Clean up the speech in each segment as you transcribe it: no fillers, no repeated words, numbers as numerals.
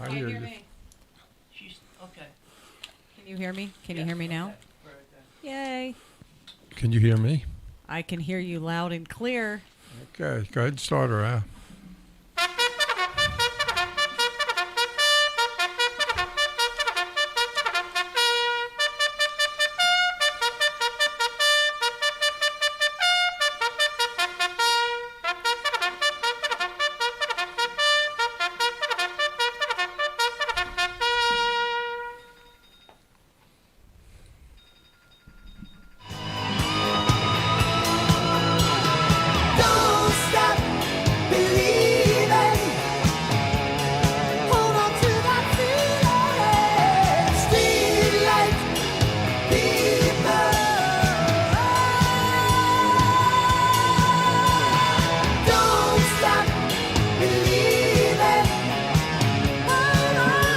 I hear you. She's okay. Can you hear me? Can you hear me now? Yay. Can you hear me? I can hear you loud and clear. Okay, go ahead and start her out. Don't stop believing. Hold on to that feeling. Street light people. Don't stop believing. Hold on.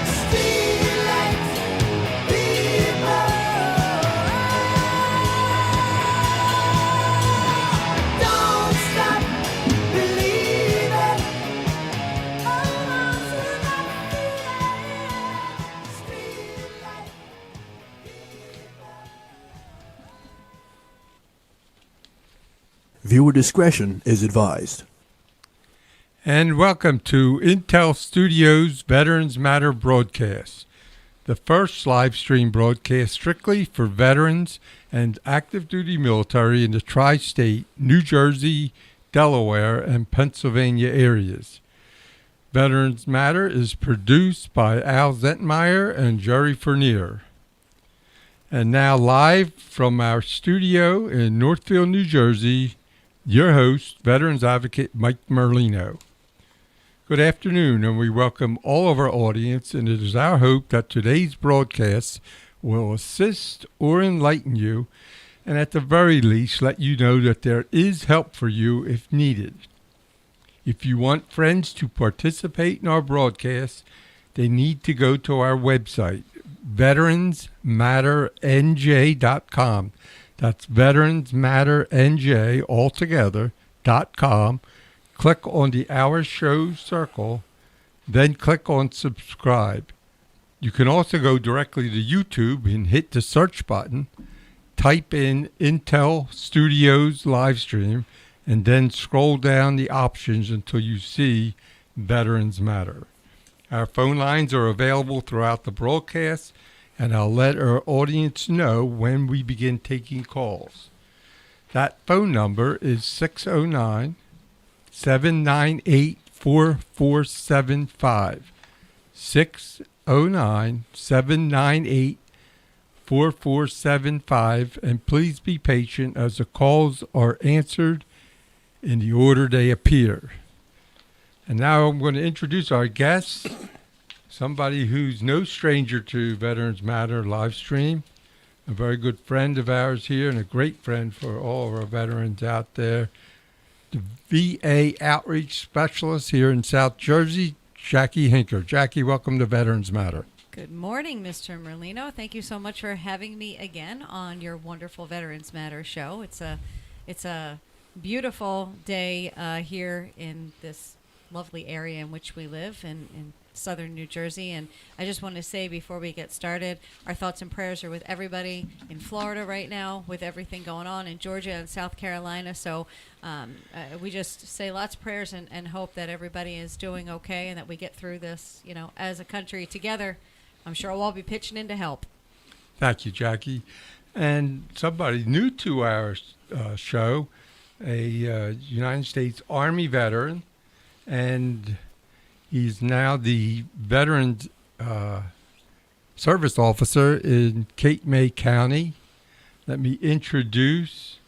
Street light people. Don't stop believing. Hold on to that feeling. Street light Viewer discretion is advised. And welcome to Intel Studios Veterans Matter broadcast, the first live stream broadcast strictly for veterans and active duty military in the tri-state, New Jersey, Delaware, and Pennsylvania areas. Veterans Matter is produced by Al Zentmeyer and Jerry Fournier. And now live from our studio in Northfield, New Jersey, your host, Veterans Advocate Mike Merlino. Good afternoon, and we welcome all of our audience, and it is our hope that today's broadcast will assist or enlighten you, and at the very least, let you know that there is help for you if needed. If you want friends to participate in our broadcast, they need to go to our website, veteransmatternj.com. That's veteransmatternj altogether.com. Click on the Our Show circle, then click on subscribe. You can also go directly to YouTube and hit the search button, type in Intel Studios Livestream, and then scroll down the options until you see Veterans Matter. Our phone lines are available throughout the broadcast, and I'll let our audience know when we begin taking calls. That phone number is 609-798-4475. 609-798-4475, and please be patient as the calls are answered in the order they appear. And now I'm going to introduce our guest, somebody who's no stranger to Veterans Matter live stream, a very good friend of ours here and a great friend for all of our veterans out there, the VA Outreach Specialist here in South Jersey, Jacqui Hinker. Jacqui, welcome to Veterans Matter. Good morning, Mr. Merlino. Thank you so much for having me again on your wonderful Veterans Matter show. It's a beautiful day here in this lovely area in which we live in southern New Jersey. And I just want to say before we get started, our thoughts and prayers are with everybody in Florida right now with everything going on in Georgia and South Carolina. So we just say lots of prayers and hope that everybody is doing okay and that we get through this, as a country together. I'm sure we'll all be pitching in to help. Thank you, Jacqui. And somebody new to our show, a United States Army veteran, and he's now the Veterans Service Officer in Cape May County. Let me introduce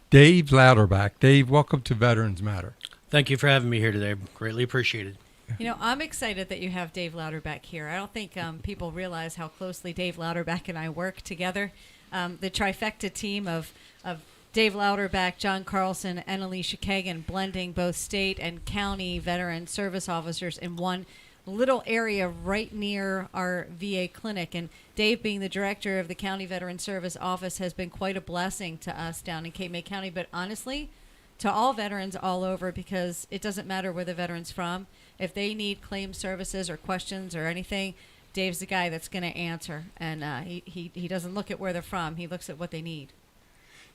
Dave Louderback. Dave, welcome to Veterans Matter. Thank you for having me here today. Greatly appreciated. I'm excited that you have Dave Louderback here. I don't think people realize how closely Dave Louderback and I work together. The trifecta team of Dave Louderback, John Carlson, and Alicia Kagan, blending both state and county veteran service officers in one little area right near our VA clinic. And Dave, being the director of the County Veteran Service Office, has been quite a blessing to us down in Cape May County. But honestly, to all veterans all over, because it doesn't matter where the veteran's from. If they need claim services or questions or anything, Dave's the guy that's going to answer. And he doesn't look at where they're from. He looks at what they need.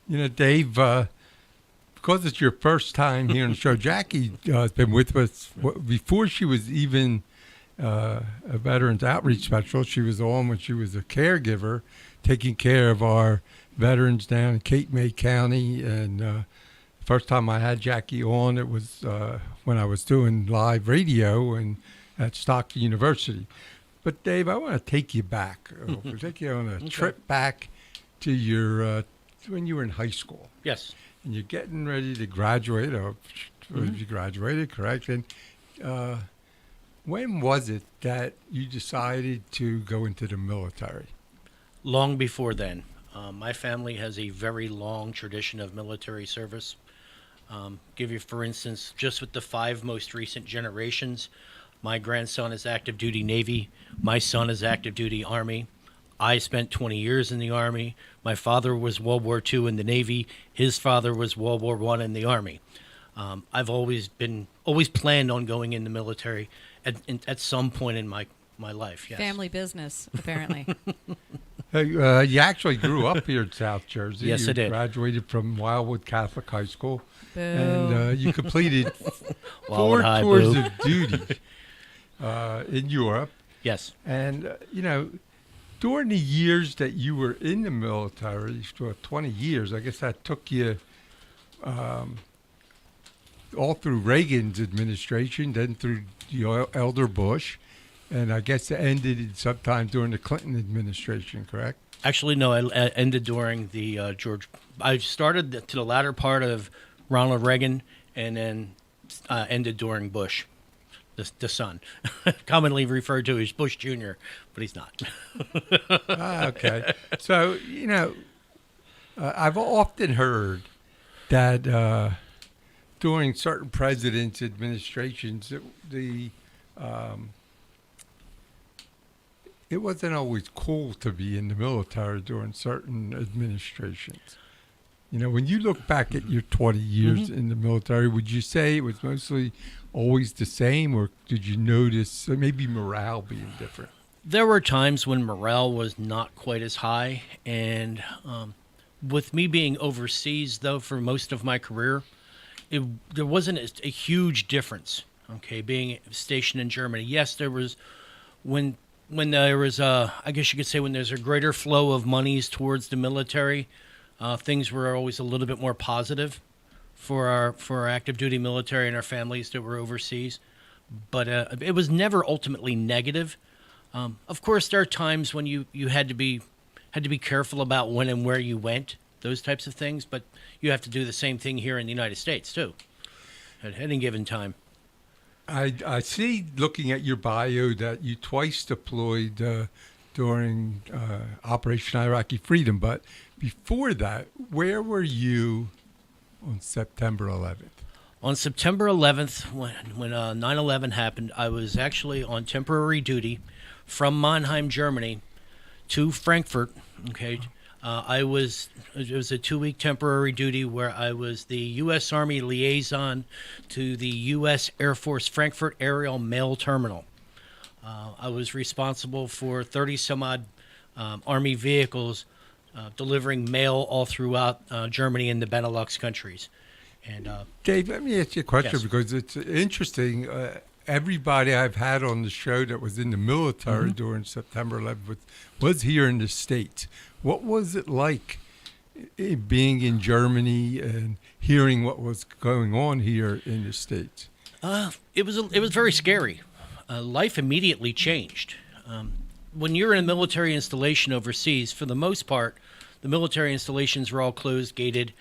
You know, Dave, because it's your first time here on the show, Jacqui has been with us before she was even a Veterans Outreach Specialist. She was on when she was a caregiver, taking care of our veterans down in Cape May County. And first time I had Jacqui on, it was when I was doing live radio and at Stockton University. But Dave, I want to take you back. We'll take you on a trip back to your when you were in high school. Yes. And you're getting ready to graduate, or you graduated, correct? And when was it that you decided to go into the military? Long before then. My family has a very long tradition of military service. Give you, for instance, just with the 5 most recent generations, my grandson is active duty Navy. My son is active duty Army. I spent 20 years in the Army. My father was World War II in the Navy. His father was World War I in the Army. I've always planned on going in the military at some point in my life. Yes. Family business, apparently. You actually grew up here in South Jersey. Yes, I did. You graduated from Wildwood Catholic High School. Boo. And you completed 4 Wildwood High, tours boo. of duty in Europe. Yes. And, during the years that you were in the military, for 20 years, I guess that took you all through Reagan's administration, then through the elder Bush, and I guess it ended sometime during the Clinton administration, correct? Actually, no, I ended during the George. I started to the latter part of Ronald Reagan, and then ended during Bush, the son, commonly referred to as Bush Jr., but he's not. Okay. So, I've often heard that during certain presidents' administrations, it wasn't always cool to be in the military during certain administrations. When you look back at your 20 years in the military, would you say it was mostly always the same, or did you notice maybe morale being different? There were times when morale was not quite as high, and with me being overseas, though, for most of my career, there wasn't a huge difference. Okay, being stationed in Germany, yes, there was when there was I guess you could say when there's a greater flow of monies towards the military, things were always a little bit more positive for our active duty military and our families that were overseas, but it was never ultimately negative. Of course, there are times when you had to be careful about when and where you went, those types of things. But you have to do the same thing here in the United States too, at any given time. I see, looking at your bio, that you twice deployed during Operation Iraqi Freedom. But before that, where were you on September 11th? On September 11th, when 9/11 happened, I was actually on temporary duty from Mannheim, Germany, to Frankfurt. Okay, it was a 2-week temporary duty where I was the U.S. Army liaison to the U.S. Air Force Frankfurt Aerial Mail Terminal. I was responsible for 30 some odd Army vehicles delivering mail all throughout Germany and the Benelux countries. And Dave, let me ask you a question, Yes. because it's interesting. Everybody I've had on the show that was in the military during September 11th was here in the States. What was it like being in Germany and hearing what was going on here in the States? it was very scary. Life immediately changed. When you're in a military installation overseas, for the most part, the military installations were all closed, gated.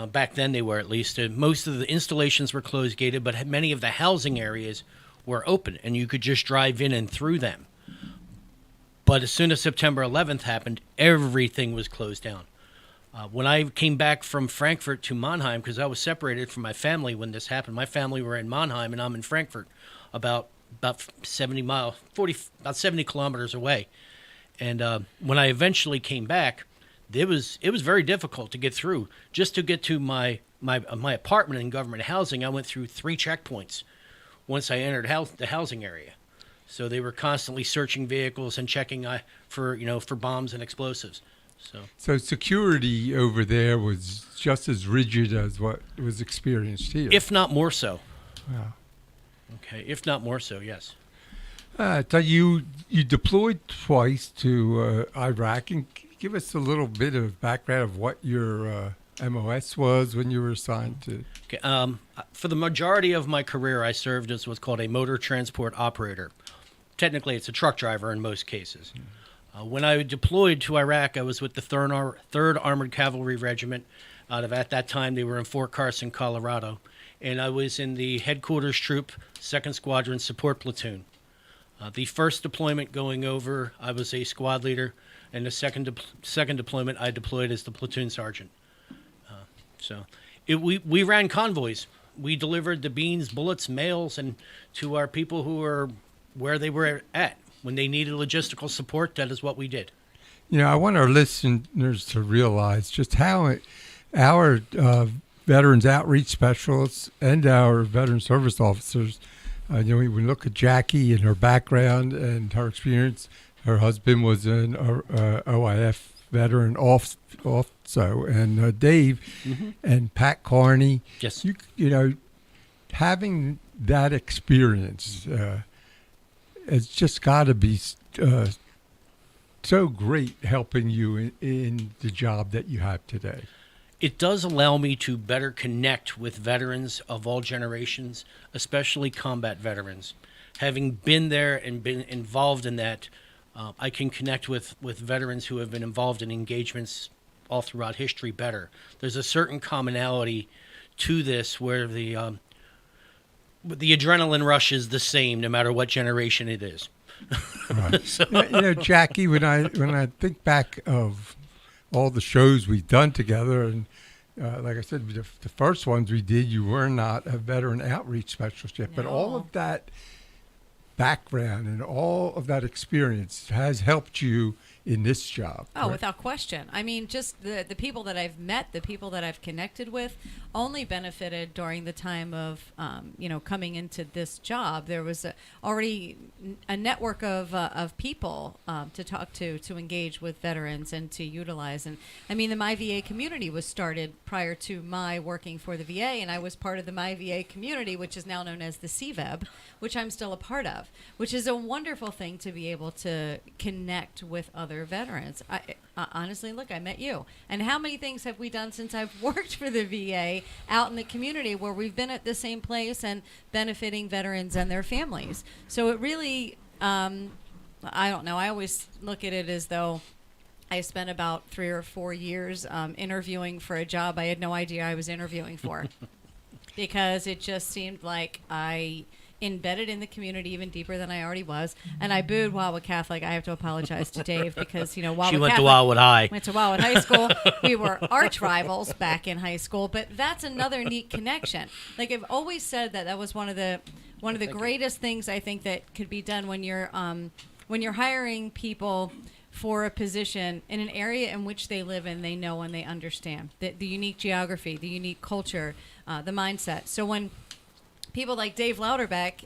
Back then they were, at least. Most of the installations were closed, gated, but many of the housing areas were open, and you could just drive in and through them. But as soon as September 11th happened, everything was closed down. When I came back from Frankfurt to Mannheim, because I was separated from my family when this happened. My family were in Mannheim, and I'm in Frankfurt, about 70 kilometers away. And when I eventually came back, it was very difficult to get through. Just to get to my apartment in government housing, I went through 3 checkpoints once I entered the housing area. So they were constantly searching vehicles and checking for bombs and explosives. So security over there was just as rigid as what was experienced here. If not more so. Wow. Okay, if not more so, yes. So you deployed twice to Iraq, and give us a little bit of background of what your MOS was when you were assigned to. Okay, for the majority of my career, I served as what's called a motor transport operator. Technically, it's a truck driver in most cases. When I deployed to Iraq, I was with the 3rd Armored Cavalry Regiment. At that time, they were in Fort Carson, Colorado. And I was in the headquarters troop, 2nd Squadron Support Platoon. The first deployment going over, I was a squad leader. And the second deployment, I deployed as the platoon sergeant. We ran convoys. We delivered the beans, bullets, mails, and to our people who were where they were at. When they needed logistical support, that is what we did. I want our listeners to realize just how our veterans outreach specialists and our veteran service officers, we look at Jacqui and her background and her experience. Her husband was an OIF veteran also, and Dave and Pat Carney. Yes. Having that experience, it's just got to be so great helping you in the job that you have today. It does allow me to better connect with veterans of all generations, especially combat veterans. Having been there and been involved in that, I can connect with veterans who have been involved in engagements all throughout history better. There's a certain commonality to this where the adrenaline rush is the same no matter what generation it is. Right. Jacqui, when I think back of all the shows we've done together, and like I said, the first ones we did, you were not a veteran outreach specialist yet, but all of that background and all of that experience has helped you in this job. Oh, correct? without question. I mean, just the people that I've met, the people that I've connected with, only benefited during the time of, coming into this job. There was already a network of people to talk to engage with veterans and to utilize. And I mean, the MyVA community was started prior to my working for the VA, and I was part of the MyVA community, which is now known as the CVEB, which I'm still a part of, which is a wonderful thing to be able to connect with other veterans. Honestly, look, I met you. And how many things have we done since I've worked for the VA out in the community where we've been at the same place and benefiting veterans and their families? So it really, I don't know, I always look at it as though I spent about 3 or 4 years interviewing for a job I had no idea I was interviewing for. Because it just seemed like I embedded in the community even deeper than I already was. And I booed Wildwood Catholic. I have to apologize to Dave because, Wildwood She went Catholic to Wildwood High. Went to Wildwood High School. We were arch rivals back in high school, but that's another neat connection. Like I've always said that was one of the greatest things I think that could be done when you're hiring people for a position in an area in which they live and they know and they understand the unique geography, the unique culture, the mindset. So when people like Dave Louderback,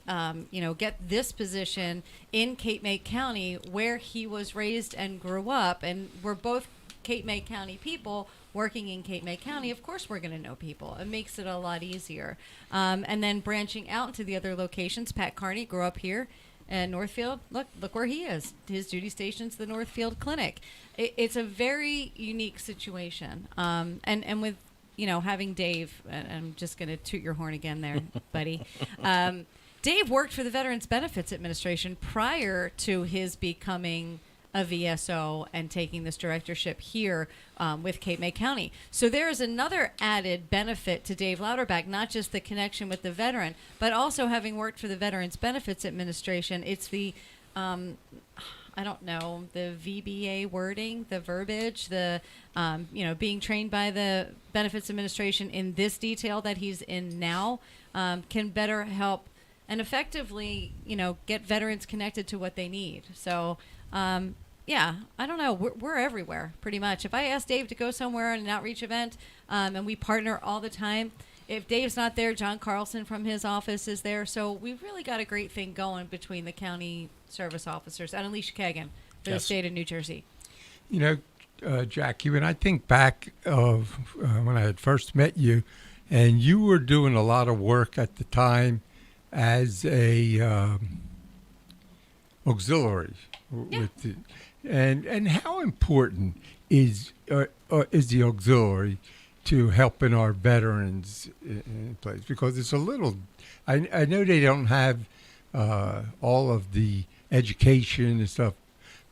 get this position in Cape May County where he was raised and grew up, and we're both Cape May County people working in Cape May County, of course we're going to know people. It makes it a lot easier. And then branching out into the other locations, Pat Carney grew up here in Northfield. Look where he is. His duty station's the Northfield Clinic. It's a very unique situation. And with having Dave, and I'm just going to toot your horn again there, buddy. Dave worked for the Veterans Benefits Administration prior to his becoming a VSO and taking this directorship here with Cape May County. So there is another added benefit to Dave Louderback, not just the connection with the veteran, but also having worked for the Veterans Benefits Administration. It's the I don't know, the VBA wording, the verbiage, the, being trained by the Benefits Administration in this detail that he's in now can better help and effectively, get veterans connected to what they need. So, Yeah, I don't know. We're everywhere, pretty much. If I ask Dave to go somewhere on an outreach event, and we partner all the time, if Dave's not there, John Carlson from his office is there. So we've really got a great thing going between the county service officers and Alicia Kagan for the Yes. state of New Jersey. You know, Jackie, when I think back of when I had first met you, and you were doing a lot of work at the time as a auxiliary. Yeah. With the, and how important is the auxiliary to helping our veterans in place? Because it's a little, I know they don't have all of the education and stuff,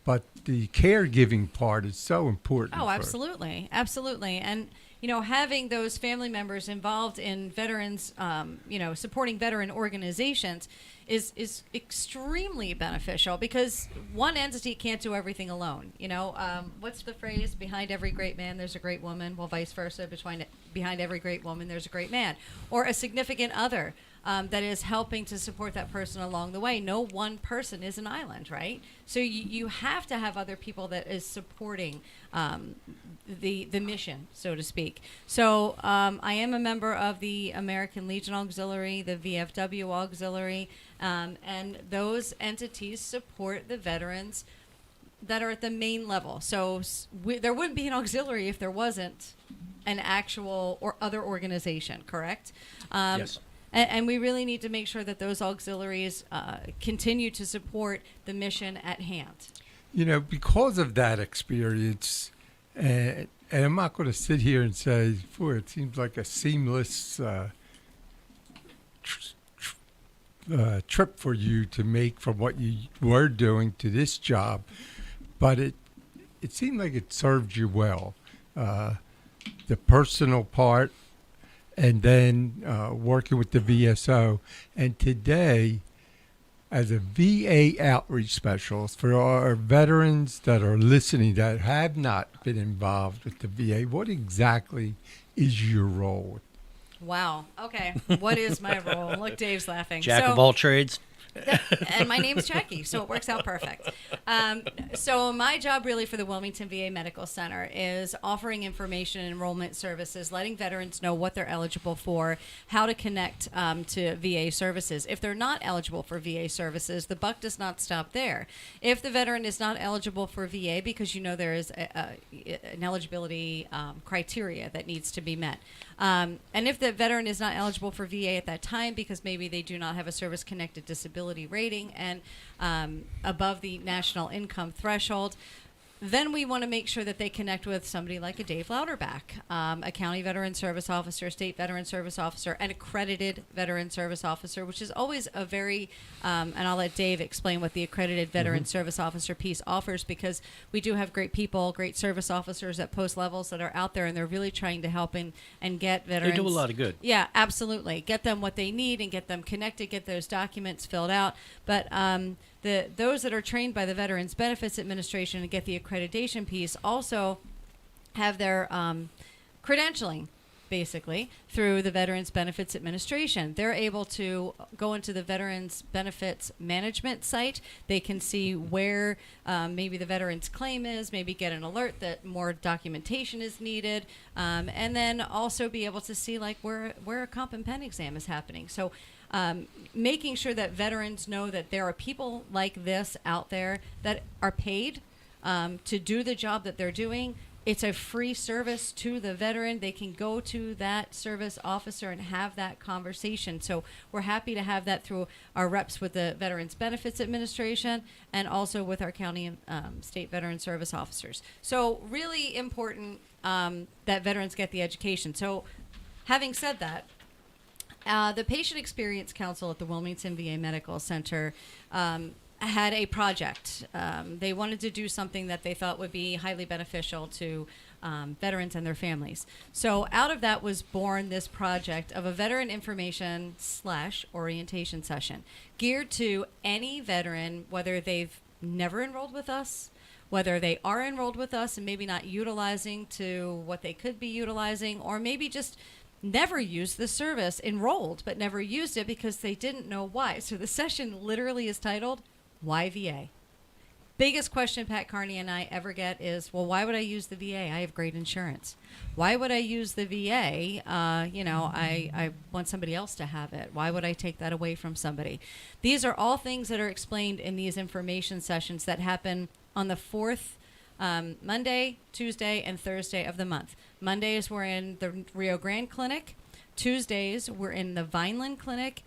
but the caregiving part is so important. Oh, for- absolutely. Absolutely. And, you know, having those family members involved in veterans, supporting veteran organizations is extremely beneficial because one entity can't do everything alone. You know, what's the phrase? Behind every great man, there's a great woman. Well, vice versa. Behind every great woman, there's a great man. Or a significant other that is helping to support that person along the way. No one person is an island, right? So you have to have other people that is supporting the mission, so to speak. So I am a member of the American Legion Auxiliary, the VFW Auxiliary, and those entities support the veterans that are at the main level. So there wouldn't be an auxiliary if there wasn't an actual or other organization, correct? Yes. And we really need to make sure that those auxiliaries continue to support the mission at hand. You know, because of that experience, and I'm not going to sit here and say, boy, it seems like a seamless trip for you to make from what you were doing to this job, but it seemed like it served you well. The personal part, and then working with the VSO. And today, as a VA outreach specialist, for our veterans that are listening that have not been involved with the VA, what exactly is your role? Wow. Okay. What is my role? Look, Dave's laughing. Jack of all trades. And my name's Jacqui, so it works out perfect. So my job really for the Wilmington VA Medical Center is offering information and enrollment services, letting veterans know what they're eligible for, how to connect to VA services. If they're not eligible for VA services, the buck does not stop there. If the veteran is not eligible for VA, because you know there is an eligibility criteria that needs to be met, and if the veteran is not eligible for VA at that time because maybe they do not have a service-connected disability rating and above the national income threshold, then we want to make sure that they connect with somebody like a Dave Louderback, a county veteran service officer, state veteran service officer, and accredited veteran service officer, which is always a very, and I'll let Dave explain what the accredited veteran service officer piece offers, because we do have great people, great service officers at post levels that are out there, and they're really trying to help and get veterans. They do a lot of good. Yeah, absolutely. Get them what they need and get them connected, get those documents filled out. But those that are trained by the Veterans Benefits Administration and get the accreditation piece also have their credentialing, basically, through the Veterans Benefits Administration. They're able to go into the Veterans Benefits Management site. They can see where maybe the veteran's claim is, maybe get an alert that more documentation is needed, and then also be able to see like where a comp and pen exam is happening. So making sure that veterans know that there are people like this out there that are paid to do the job that they're doing. It's a free service to the veteran. They can go to that service officer and have that conversation. So we're happy to have that through our reps with the Veterans Benefits Administration and also with our county and state veteran service officers. So really important that veterans get the education. So having said that, the Patient Experience Council at the Wilmington VA Medical Center had a project. They wanted to do something that they thought would be highly beneficial to veterans and their families. So out of that was born this project of a veteran information / orientation session geared to any veteran, whether they've never enrolled with us, whether they are enrolled with us and maybe not utilizing to what they could be utilizing, or maybe just never used the service, enrolled, but never used it because they didn't know why. So the session literally is titled, Why VA? biggest question Pat Carney and I ever get is, well, why would I use the VA? I have great insurance. Why would I use the VA? I want somebody else to have it. Why would I take that away from somebody? These are all things that are explained in these information sessions that happen on the fourth Monday, Tuesday, and Thursday of the month. Mondays, we're in the Rio Grande Clinic. Tuesdays, we're in the Vineland Clinic.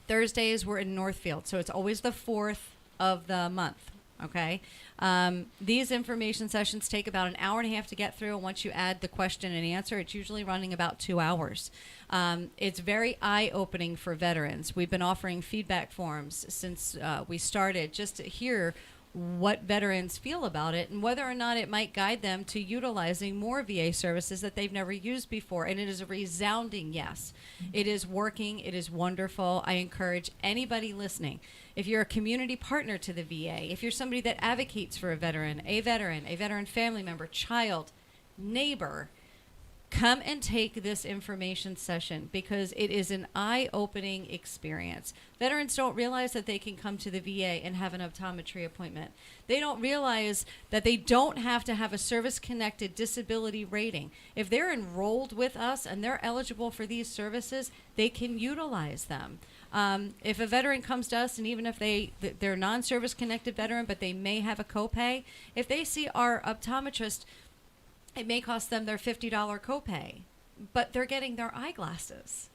Thursdays, we're in Northfield. So it's always the fourth of the month. Okay. These information sessions take about an hour and a half to get through. And once you add the question and answer, it's usually running about 2 hours. It's very eye-opening for veterans. We've been offering feedback forms since we started, just to hear what veterans feel about it and whether or not it might guide them to utilizing more VA services that they've never used before. And it is a resounding yes. It is working. It is wonderful. I encourage anybody listening, if you're a community partner to the VA, if you're somebody that advocates for a veteran family member, child, neighbor, come and take this information session because it is an eye-opening experience. Veterans don't realize that they can come to the VA and have an optometry appointment. They don't realize that they don't have to have a service-connected disability rating. If they're enrolled with us and they're eligible for these services, they can utilize them. If a veteran comes to us, and even if they're non-service connected veteran, but they may have a copay, if they see our optometrist, it may cost them their $50 copay, but they're getting their eyeglasses.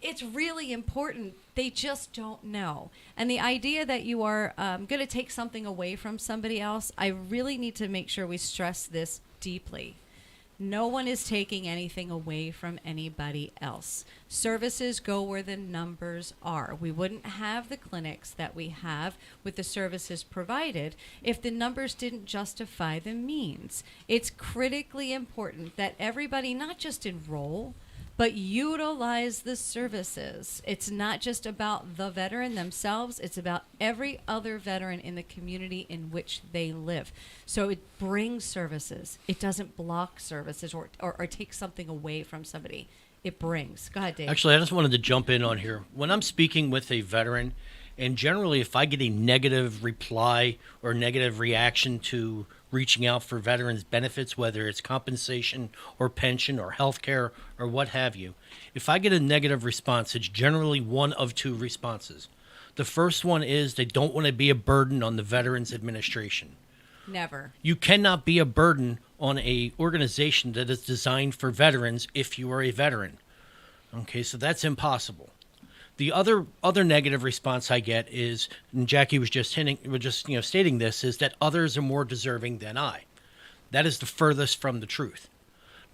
It's really important. They just don't know. And the idea that you are going to take something away from somebody else, I really need to make sure we stress this deeply. No one is taking anything away from anybody else. Services go where the numbers are. We wouldn't have the clinics that we have with the services provided if the numbers didn't justify the means. It's critically important that everybody not just enroll, but utilize the services. It's not just about the veteran themselves, it's about every other veteran in the community in which they live. So it brings services. It doesn't block services or take something away from somebody. It brings. Go ahead, Dave. Actually, I just wanted to jump in on here. When I'm speaking with a veteran, and generally if I get a negative reply or negative reaction to reaching out for veterans benefits, whether it's compensation or pension or health care or what have you, if I get a negative response, it's generally one of two responses. The first one is they don't want to be a burden on the Veterans Administration. Never. You cannot be a burden on a organization that is designed for veterans if you are a veteran. Okay, so that's impossible. The other negative response I get is, and Jacqui was just stating this, is that others are more deserving than I. That is the furthest from the truth.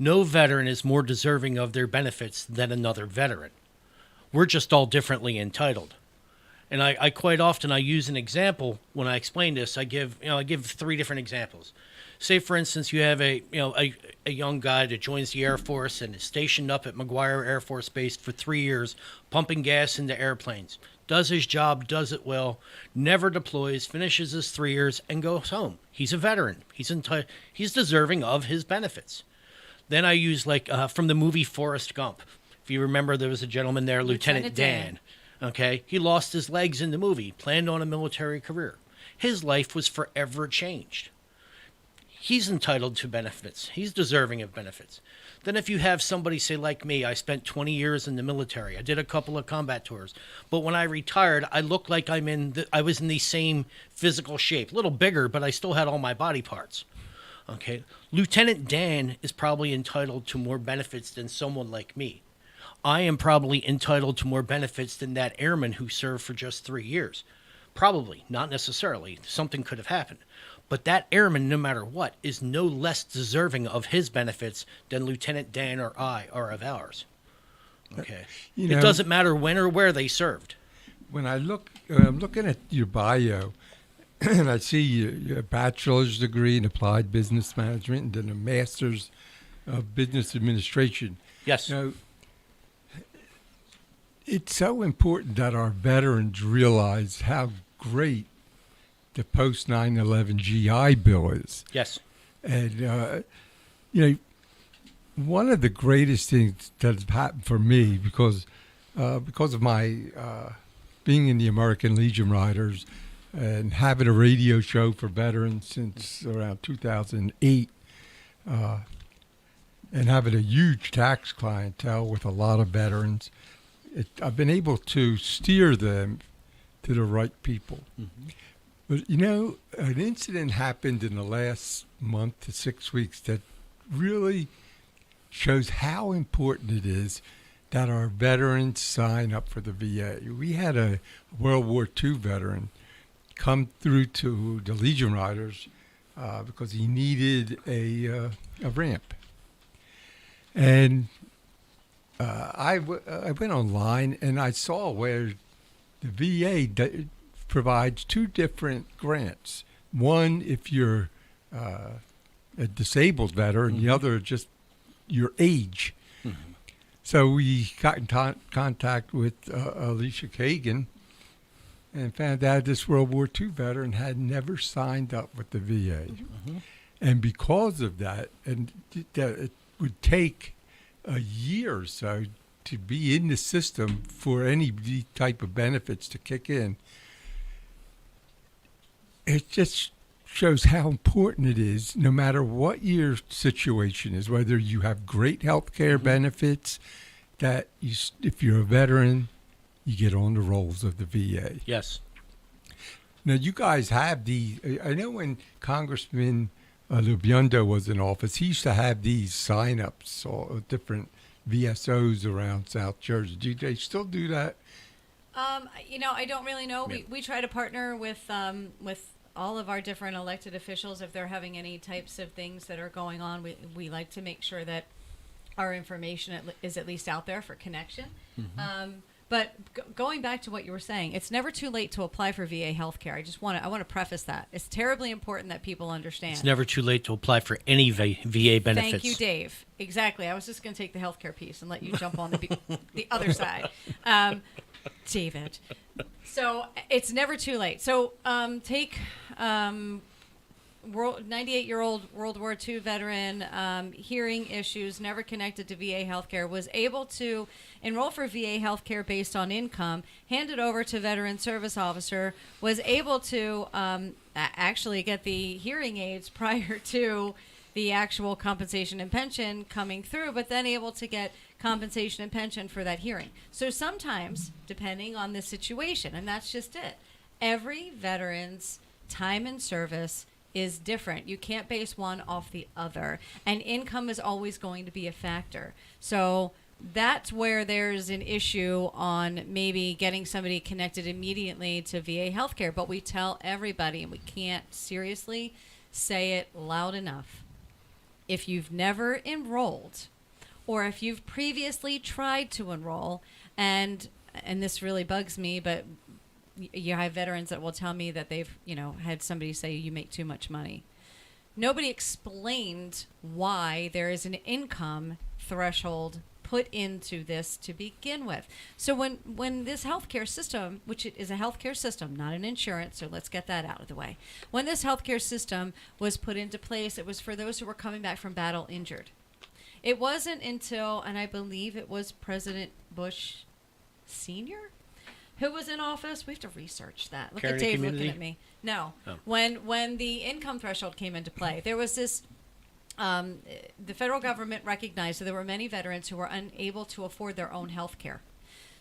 No veteran is more deserving of their benefits than another veteran. We're just all differently entitled. And I quite often I use an example when I explain this. I give 3 different examples. Say, for instance, you have a young guy that joins the Air Force and is stationed up at McGuire Air Force Base for 3 years, pumping gas into airplanes. Does his job, does it well, never deploys, finishes his 3 years, and goes home. He's a veteran. He's deserving of his benefits. Then I use from the movie Forrest Gump. If you remember, there was a gentleman there, Lieutenant Dan. Okay, he lost his legs in the movie, planned on a military career. His life was forever changed. He's entitled to benefits. He's deserving of benefits. Then if you have somebody, say like me, I spent 20 years in the military. I did a couple of combat tours. But when I retired, I looked like I was in the same physical shape. A little bigger, but I still had all my body parts. Okay, Lieutenant Dan is probably entitled to more benefits than someone like me. I am probably entitled to more benefits than that airman who served for just 3 years. Probably, not necessarily. Something could have happened. But that airman, no matter what, is no less deserving of his benefits than Lieutenant Dan or I are of ours. Okay. It doesn't matter when or where they served. When I'm looking at your bio, and I see your bachelor's degree in applied business management and then a master's of business administration. Yes. It's so important that our veterans realize how great the post 9/11 GI Bill is. Yes. And, one of the greatest things that has happened for me because of my being in the American Legion Riders, and having a radio show for veterans since around 2008, and having a huge tax clientele with a lot of veterans, I've been able to steer them to the right people. But, an incident happened in the last month to 6 weeks that really shows how important it is that our veterans sign up for the VA. We had a World War II veteran come through to the Legion Riders because he needed a ramp. And I went online and I saw where the VA provides two different grants. One, if you're a disabled veteran, the other just your age. So we got in contact with Alicia Kagan and found out this World War II veteran had never signed up with the VA. And because of that, and that it would take a year or so to be in the system for any type of benefits to kick in, it just shows how important it is, no matter what your situation is, whether you have great health care benefits, that if you're a veteran, you get on the rolls of the VA. Yes. Now, you guys have I know when Congressman Lubiondo was in office, he used to have these sign-ups, or different VSOs around South Jersey. Do they still do that? I don't really know. Yeah. We try to partner with all of our different elected officials if they're having any types of things that are going on. We like to make sure that our information is at least out there for connection. But going back to what you were saying, it's never too late to apply for VA healthcare. I want to preface that. It's terribly important that people understand. It's never too late to apply for any VA benefits. Thank you, Dave. Exactly. I was just going to take the healthcare piece and let you jump on the other side. David. So it's never too late. So take 98-year-old World War II veteran, hearing issues, never connected to VA healthcare, was able to enroll for VA healthcare based on income, hand it over to veteran service officer, was able to actually get the hearing aids prior to the actual compensation and pension coming through, but then able to get compensation and pension for that hearing. So sometimes, depending on the situation, and that's just it, every veteran's time in service is different. You can't base one off the other, and income is always going to be a factor. So that's where there's an issue on maybe getting somebody connected immediately to VA healthcare, but we tell everybody, and we can't seriously say it loud enough, if you've never enrolled, or if you've previously tried to enroll, and this really bugs me, but you have veterans that will tell me that they've, had somebody say you make too much money. Nobody explained why there is an income threshold put into this to begin with. So when this healthcare system, which it is a healthcare system, not an insurance, so let's get that out of the way. When this healthcare system was put into place, it was for those who were coming back from battle injured. It wasn't until, and I believe it was President Bush Sr., who was in office. We have to research that. Look at Dave looking at me. No. Oh. When the income threshold came into play, there was this, the federal government recognized that there were many veterans who were unable to afford their own health care.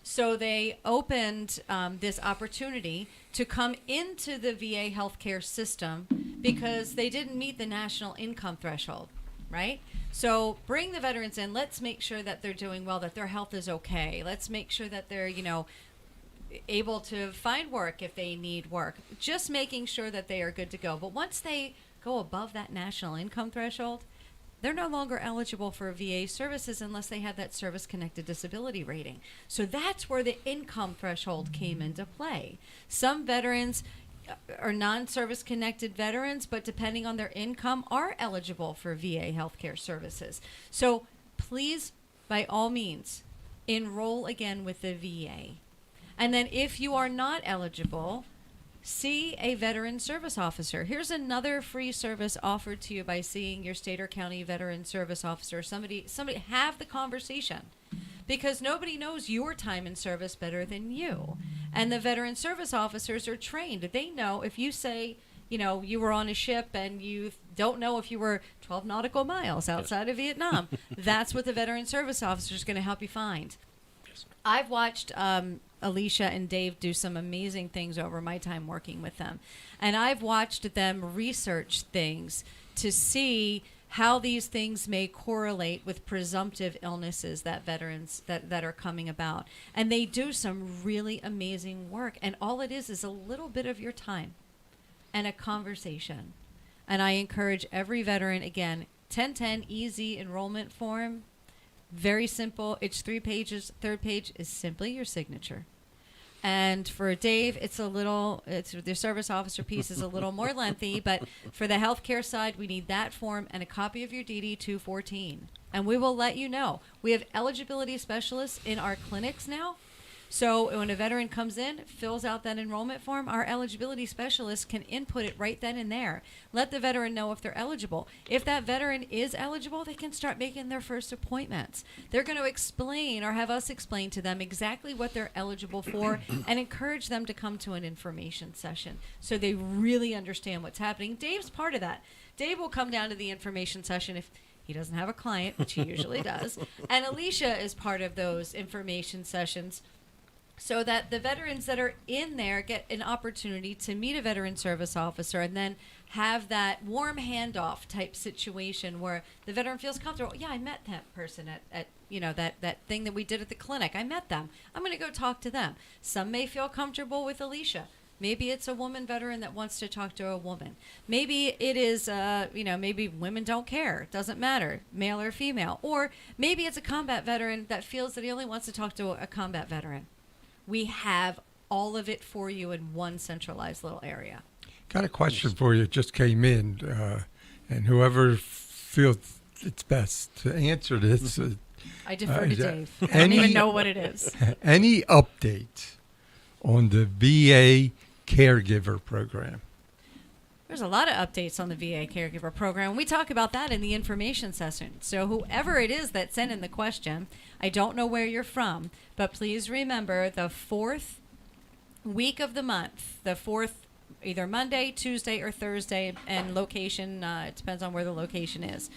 So they opened this opportunity to come into the VA healthcare system because they didn't meet the national income threshold, right? So bring the veterans in. Let's make sure that they're doing well, that their health is okay. Let's make sure that they're, able to find work if they need work. Just making sure that they are good to go. But once they go above that national income threshold, they're no longer eligible for VA services unless they have that service-connected disability rating. So that's where the income threshold came into play. Some veterans are non-service connected veterans, but depending on their income, are eligible for VA healthcare services. So please, by all means, enroll again with the VA. And then if you are not eligible, see a veteran service officer. Here's another free service offered to you by seeing your state or county veteran service officer. Somebody have the conversation. because nobody knows your time in service better than you. And the veteran service officers are trained. They know if you say, you were on a ship and you don't know if you were 12 nautical miles outside of Vietnam, that's what the veteran service officer is going to help you find. I've watched Alicia and Dave do some amazing things over my time working with them. And I've watched them research things to see how these things may correlate with presumptive illnesses that veterans that are coming about. And they do some really amazing work. And all it is a little bit of your time and a conversation. And I encourage every veteran, again, 1010 easy enrollment form. Very simple. It's 3 pages. Third page is simply your signature. And for Dave, the service officer piece is a little more lengthy, but for the healthcare side, we need that form and a copy of your DD 214. And we will let you know. We have eligibility specialists in our clinics now. So when a veteran comes in, fills out that enrollment form, our eligibility specialist can input it right then and there. Let the veteran know if they're eligible. If that veteran is eligible, they can start making their first appointments. They're going to explain or have us explain to them exactly what they're eligible for and encourage them to come to an information session so they really understand what's happening. Dave's part of that. Dave will come down to the information session if he doesn't have a client, which he usually does. And Alicia is part of those information sessions, so that the veterans that are in there get an opportunity to meet a veteran service officer and then have that warm handoff type situation where the veteran feels comfortable. Yeah, I met that person at that thing that we did at the clinic. I met them. I'm going to go talk to them. Some may feel comfortable with Alicia. Maybe it's a woman veteran that wants to talk to a woman. Maybe it is, maybe women don't care. It doesn't matter, male or female. Or maybe it's a combat veteran that feels that he only wants to talk to a combat veteran. We have all of it for you in one centralized little area. Got a question for you. It just came in, and whoever feels it's best to answer this. I defer to Dave. I don't even know what it is. Any updates on the VA caregiver program? There's a lot of updates on the VA caregiver program. We talk about that in the information session. So whoever it is that sent in the question, I don't know where you're from, but please remember the 4th week of the month, the 4th, either Monday, Tuesday, or Thursday, and location, it depends on where the location is.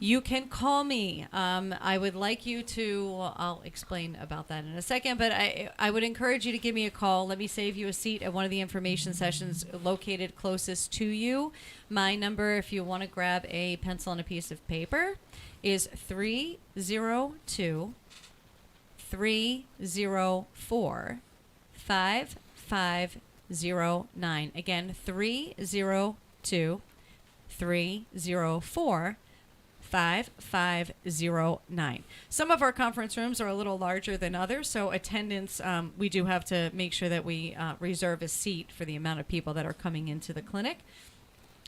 You can call me. I would like you to, I'll explain about that in a second, but I would encourage you to give me a call. Let me save you a seat at one of the information sessions located closest to you. My number, if you want to grab a pencil and a piece of paper, is 302-304-5509. Again, 302-304-5509. Some of our conference rooms are a little larger than others, so attendance, we do have to make sure that we reserve a seat for the amount of people that are coming into the clinic.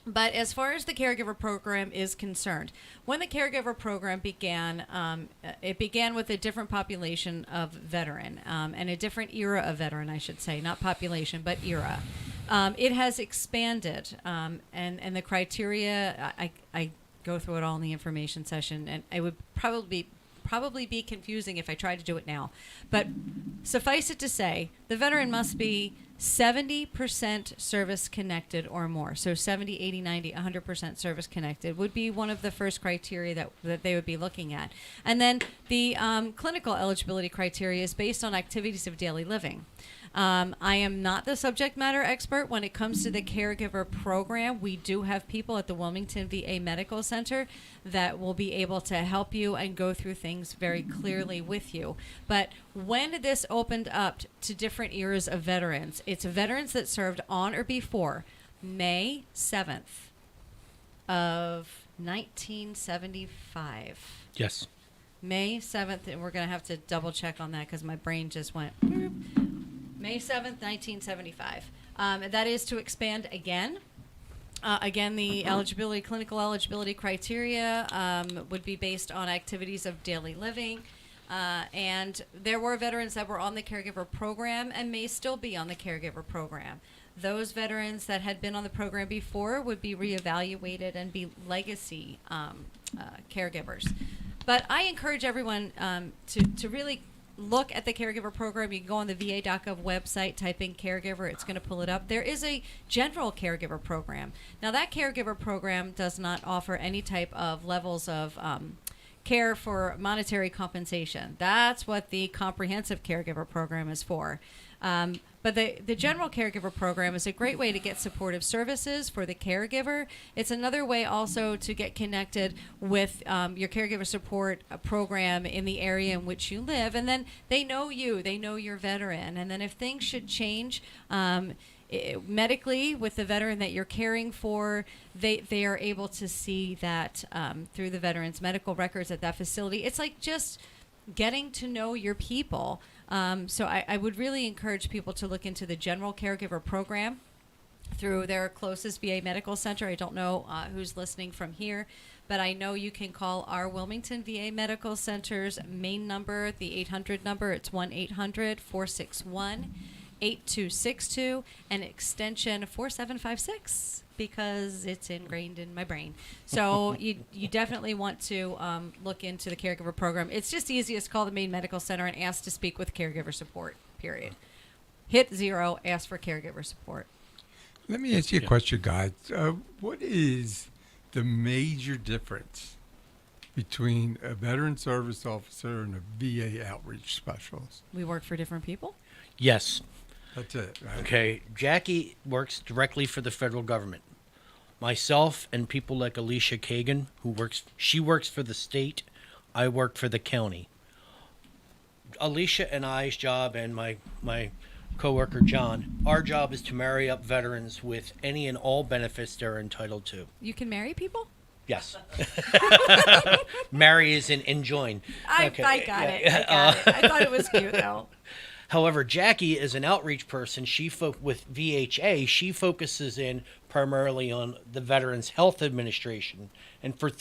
But as far as the caregiver program is concerned, when the caregiver program began, it began with a different population of veteran and a different era of veteran, I should say, not population, but era. It has expanded, and the criteria, I go through it all in the information session, and it would probably be confusing if I tried to do it now. But suffice it to say, the veteran must be 70% service connected or more. So 70, 80, 90, 100% service connected would be one of the first criteria that they would be looking at. And then the clinical eligibility criteria is based on activities of daily living. I am not the subject matter expert when it comes to the caregiver program. We do have people at the Wilmington VA Medical Center that will be able to help you and go through things very clearly with you. But when this opened up to different eras of veterans, it's veterans that served on or before May 7th of 1975. Yes. May 7th, and we're going to have to double check on that because my brain just went... May 7th, 1975. That is to expand again. Again, the clinical eligibility criteria would be based on activities of daily living. And there were veterans that were on the caregiver program and may still be on the caregiver program. Those veterans that had been on the program before would be reevaluated and be legacy caregivers. But I encourage everyone to really look at the caregiver program. You can go on the va.gov website, type in caregiver, it's going to pull it up. There is a general caregiver program. Now, that caregiver program does not offer any type of levels of care for monetary compensation. That's what the comprehensive caregiver program is for. But the general caregiver program is a great way to get supportive services for the caregiver. It's another way also to get connected with your caregiver support program in the area in which you live. And then they know you, they know your veteran. And then if things should change medically with the veteran that you're caring for, they are able to see that through the veteran's medical records at that facility. It's like just getting to know your people. So I would really encourage people to look into the general caregiver program through their closest VA medical center. I don't know who's listening from here, but I know you can call our Wilmington VA Medical Center's main number, the 800 number. It's 1-800-461-8262 and extension 4756. Because it's ingrained in my brain. So you definitely want to look into the caregiver program. It's just easiest to call the main medical center and ask to speak with caregiver support, period. Hit 0, ask for caregiver support. Let me ask you a question, guys. What is the major difference between a veteran service officer and a VA outreach specialist? We work for different people. Yes. That's it, right? Okay. Jacqui works directly for the federal government. Myself and people like Alicia Kagan, she works for the state. I work for the county. Alicia and I's job, and my coworker John, our job is to marry up veterans with any and all benefits they're entitled to. You can marry people? Yes. Marry is in join. I got it. I thought it was cute, though. However, Jacqui is an outreach person. With VHA, she focuses in primarily on the Veterans Health Administration. And for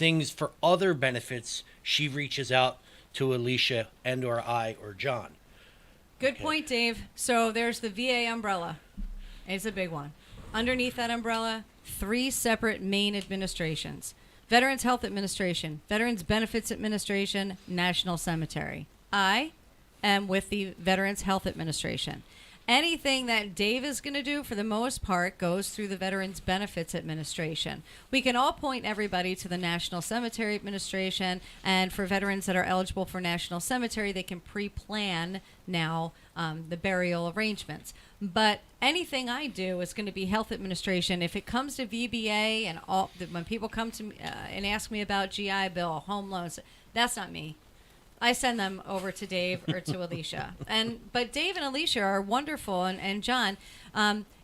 other benefits, she reaches out to Alicia and or I or John. Good point, Dave. So there's the VA umbrella. It's a big one. Underneath that umbrella, 3 separate main administrations. Veterans Health Administration, Veterans Benefits Administration, National Cemetery. I am with the Veterans Health Administration. Anything that Dave is going to do, for the most part, goes through the Veterans Benefits Administration. We can all point everybody to the National Cemetery Administration, and for veterans that are eligible for National Cemetery, they can pre-plan now the burial arrangements. But anything I do is going to be Health Administration. If it comes to VBA and when people come to me and ask me about GI Bill, home loans, that's not me. I send them over to Dave or to Alicia. But Dave and Alicia are wonderful, and John,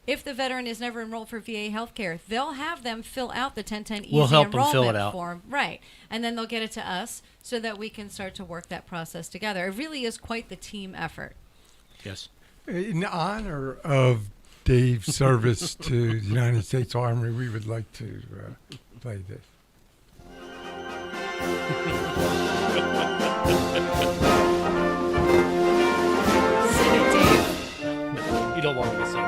if the veteran is never enrolled for VA healthcare, they'll have them fill out the 1010 Easy We'll help them enrollment fill it out. form. Right. And then they'll get it to us so that we can start to work that process together. It really is quite the team effort. Yes. In honor of Dave's service to the United States Army, we would like to play this. Sing it, Dave. You don't want me to sing.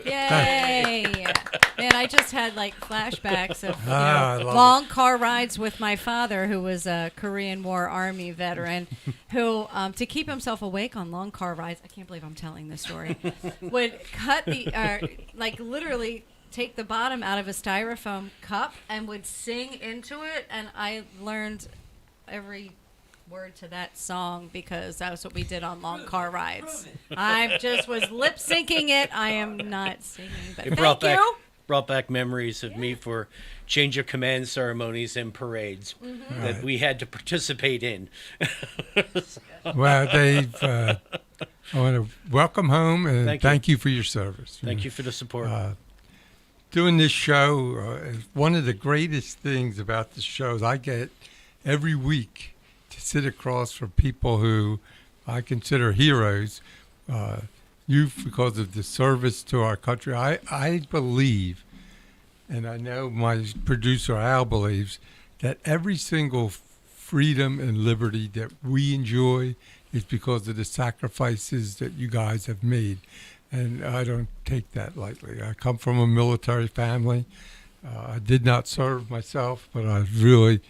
Yay! Man, I just had like flashbacks of I love long car rides with my father, who was a Korean War Army veteran, who, to keep himself awake on long car rides, I can't believe I'm telling this story, would cut like literally take the bottom out of a styrofoam cup and would sing into it, and I learned every word to that song because that was what we did on long car rides. I just was lip syncing it. I am not singing, but It thank you. brought back memories of me for change of command ceremonies and parades that we had to participate in. Well, Dave, I want to welcome home and thank you for your service. Thank you for the support. Doing this show is one of the greatest things about this show is I get every week to sit across from people who I consider heroes. You, because of the service to our country, I believe, and I know my producer Al believes, that every single freedom and liberty that we enjoy is because of the sacrifices that you guys have made. And I don't take that lightly. I come from a military family. I did not serve myself, but I really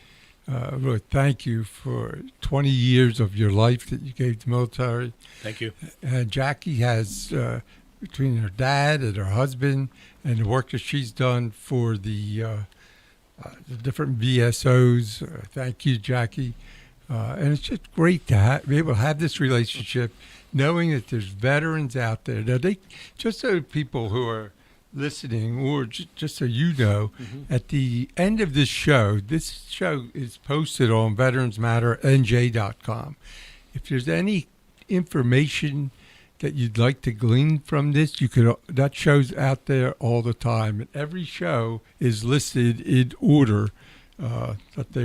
thank you for 20 years of your life that you gave the military. Thank you. And Jacqui has, between her dad and her husband and the work that she's done for the different VSOs, thank you, Jacqui. And it's just great to be able to have this relationship, knowing that there's veterans out there. Now, just so people who are listening, or just so you know, at the end of this show is posted on veteransmatternj.com. If there's any information that you'd like to glean from this, that show's out there all the time. And every show is listed in order that they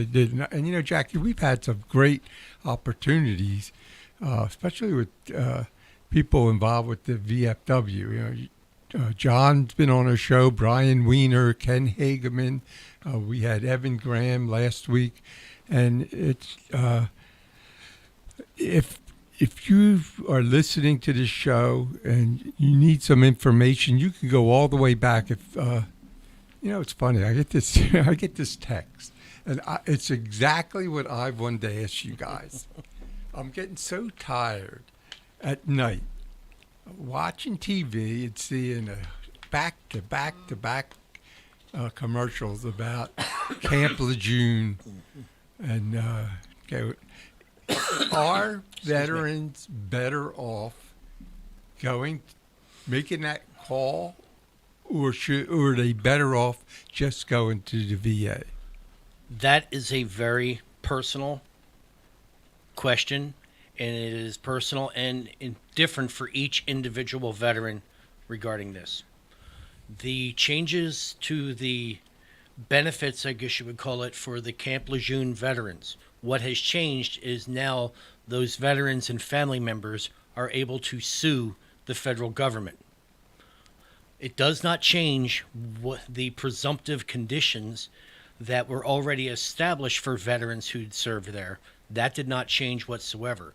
did. And Jacqui, we've had some great opportunities, especially with people involved with the VFW. John's been on our show, Brian Weiner, Ken Hageman. We had Evan Graham last week. And it's if you are listening to this show and you need some information, you can go all the way back. If it's funny. I get this text, and it's exactly what I wanted to ask you guys. I'm getting so tired at night watching TV and seeing back-to-back commercials about Camp Lejeune. And are veterans better off making that call, or are they better off just going to the VA? That is a very personal question, and it is personal and different for each individual veteran regarding this. The changes to the benefits, I guess you would call it, for the Camp Lejeune veterans, what has changed is now those veterans and family members are able to sue the federal government. It does not change what the presumptive conditions that were already established for veterans who'd served there. That did not change whatsoever.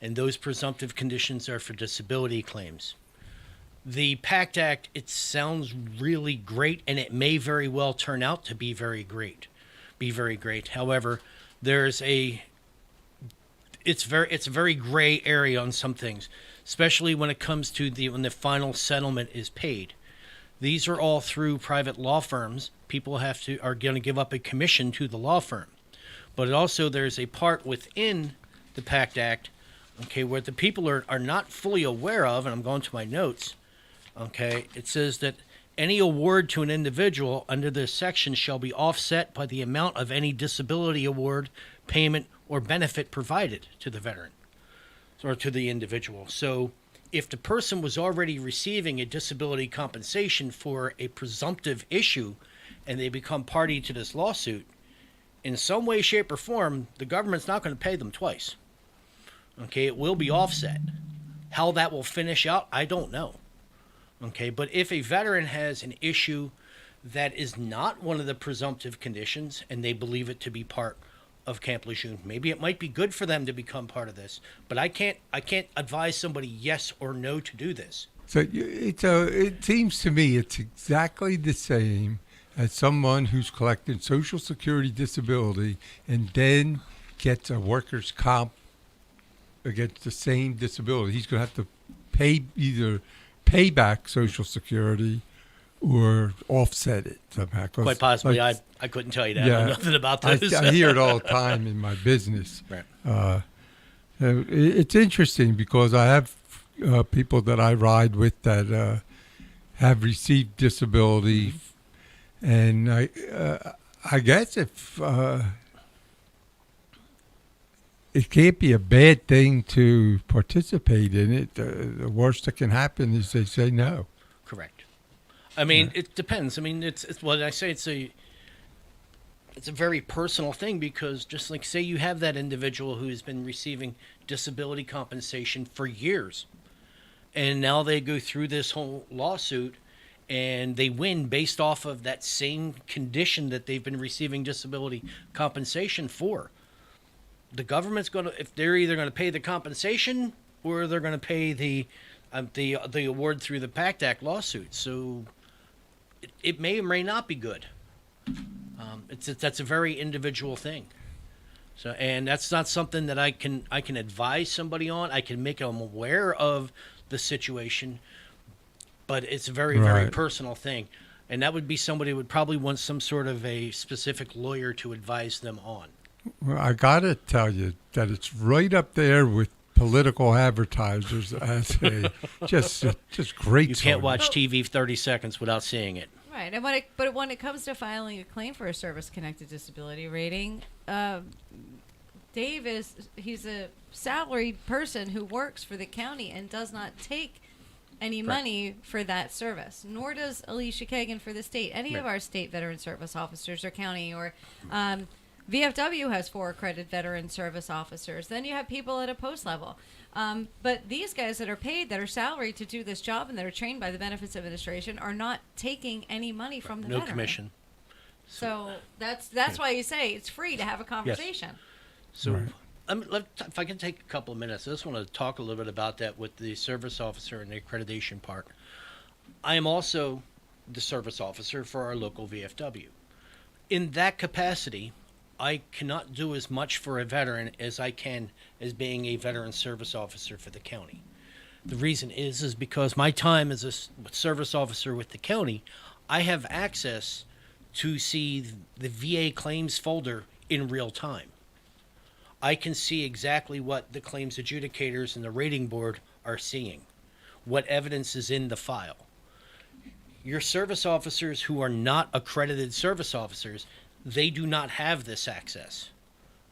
And those presumptive conditions are for disability claims. The Pact Act, it sounds really great, and it may very well turn out to be very great. However, it's a very gray area on some things, especially when it comes to when the final settlement is paid. These are all through private law firms. People are going to give up a commission to the law firm. But also there's a part within the Pact Act, where the people are not fully aware of, and I'm going to my notes, it says that any award to an individual under this section shall be offset by the amount of any disability award, payment, or benefit provided to the veteran or to the individual. So if the person was already receiving a disability compensation for a presumptive issue and they become party to this lawsuit, in some way, shape, or form, the government's not going to pay them twice. It will be offset. How that will finish out, I don't know. But if a veteran has an issue that is not one of the presumptive conditions and they believe it to be part of Camp Lejeune, maybe it might be good for them to become part of this. But I can't advise somebody yes or no to do this. So it seems to me it's exactly the same as someone who's collecting Social Security disability and then gets a workers' comp against the same disability. He's going to have to either pay back Social Security or offset it somehow. 'Cause, Quite possibly. like, I couldn't tell you that. I know nothing about this. I hear it all the time in my business. Right. It's interesting because I have people that I ride with that have received disability, and I guess if it can't be a bad thing to participate in it, the worst that can happen is they say no. Correct. I mean, it depends. I mean, it's what I say. It's a very personal thing because just like say you have that individual who's been receiving disability compensation for years, and now they go through this whole lawsuit and they win based off of that same condition that they've been receiving disability compensation for. The government's going to, if they're either going to pay the compensation or they're going to pay the award through the Pact Act lawsuit. So it may or may not be good. That's a very individual thing. So, and that's not something that I can advise somebody on. I can make them aware of the situation, but it's a very, very Right. personal thing. And that would be somebody who would probably want some sort of a specific lawyer to advise them on. Well, I gotta tell you that it's right up there with political advertisers as a just great. You can't sort. watch TV 30 seconds without seeing it. Right, and but when it comes to filing a claim for a service-connected disability rating, Dave he's a salaried person who works for the county and does not take any money for that service, nor does Alicia Kagan for the state. Any of our state veteran service officers or county or VFW has 4 accredited veteran service officers. Then you have people at a post level. But these guys that are paid, that are salaried to do this job and that are trained by the Benefits Administration are not taking any money from the No veteran. commission. So that's why you say it's free to have a conversation. So, Right. if I can take a couple of minutes, I just want to talk a little bit about that with the service officer and the accreditation part. I am also the service officer for our local VFW. In that capacity, I cannot do as much for a veteran as I can as being a veteran service officer for the county. The reason is because my time as a service officer with the county, I have access to see the VA claims folder in real time. I can see exactly what the claims adjudicators and the rating board are seeing, what evidence is in the file. Your service officers who are not accredited service officers, they do not have this access.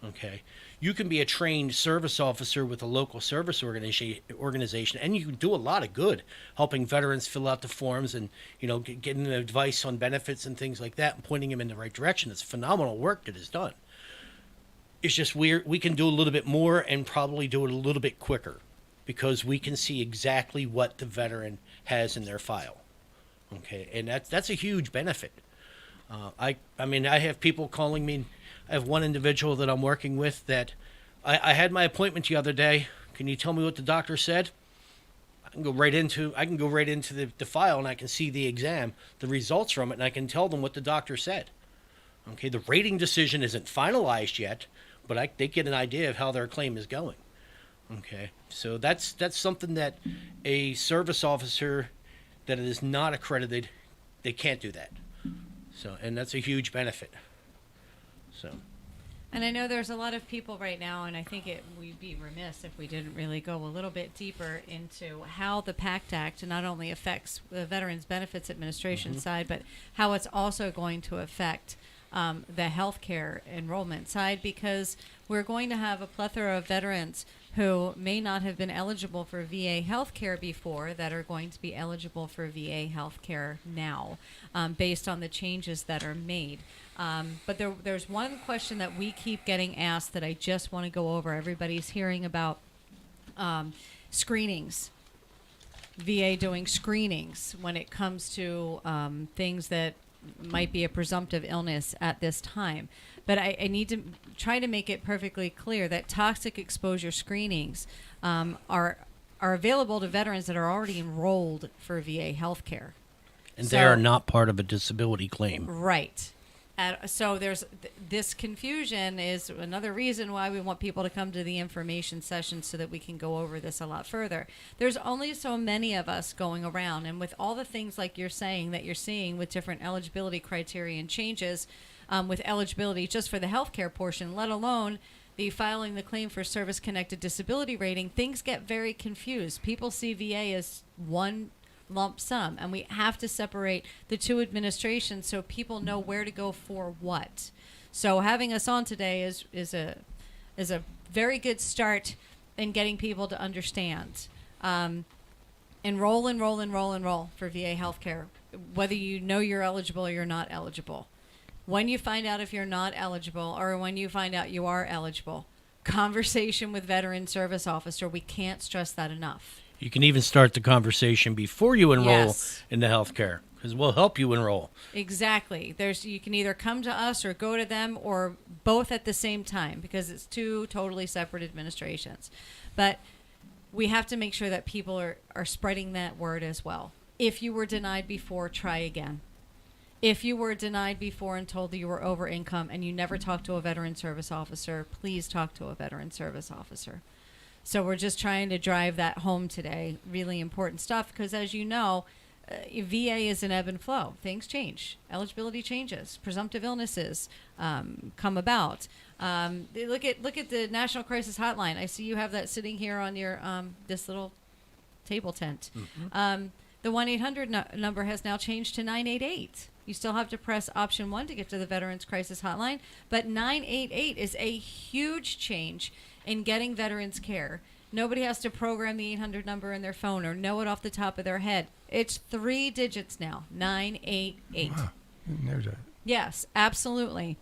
Okay, you can be a trained service officer with a local service organization, and you can do a lot of good helping veterans fill out the forms and getting advice on benefits and things like that, and pointing them in the right direction. It's phenomenal work that is done. It's just we can do a little bit more and probably do it a little bit quicker because we can see exactly what the veteran has in their file. Okay, and that's a huge benefit. I mean, I have people calling me. I have one individual that I'm working with that I had my appointment the other day. Can you tell me what the doctor said? I can go right into the file and I can see the exam, the results from it, and I can tell them what the doctor said. Okay, the rating decision isn't finalized yet, but they get an idea of how their claim is going. Okay, so that's something that a service officer that is not accredited, they can't do that. So, and that's a huge benefit. So, And I know there's a lot of people right now, and I think we'd be remiss if we didn't really go a little bit deeper into how the Pact Act not only affects the Veterans Benefits Administration side, but how it's also going to affect the healthcare enrollment side, because we're going to have a plethora of veterans who may not have been eligible for VA healthcare before that are going to be eligible for VA healthcare now, based on the changes that are made. But there's one question that we keep getting asked that I just want to go over. Everybody's hearing about screenings. VA doing screenings when it comes to things that might be a presumptive illness at this time. But I need to try to make it perfectly clear that toxic exposure screenings are available to veterans that are already enrolled for VA healthcare. and they are not part of a disability claim. Right. So there's this confusion is another reason why we want people to come to the information session so that we can go over this a lot further. There's only so many of us going around, and with all the things like you're saying that you're seeing with different eligibility criteria and changes with eligibility just for the healthcare portion, let alone the filing the claim for service-connected disability rating, things get very confused. People see VA as one lump sum, and we have to separate the two administrations so people know where to go for what. So having us on today is a very good start in getting people to understand. Enroll for VA healthcare, whether you know you're eligible or you're not eligible. When you find out if you're not eligible or when you find out you are eligible, conversation with veteran service officer. We can't stress that enough. You can even start the conversation before you enroll Yes. in the healthcare, because we'll help you enroll. Exactly. You can either come to us or go to them or both at the same time, because it's two totally separate administrations. But we have to make sure that people are spreading that word as well. If you were denied before, try again. If you were denied before and told that you were over income and you never talked to a veteran service officer, please talk to a veteran service officer. So we're just trying to drive that home today. Really important stuff, because as you know, VA is an ebb and flow. Things change. Eligibility changes. Presumptive illnesses come about. Look at the National Crisis Hotline. I see you have that sitting here on your this little table tent. Mm-hmm. The 1-800 number has now changed to 988. You still have to press option 1 to get to the Veterans Crisis Hotline, but 988 is a huge change in getting veterans care. Nobody has to program the 800 number in their phone or know it off the top of their head. It's 3 digits now, 988. Wow, I didn't know that. Yes, absolutely.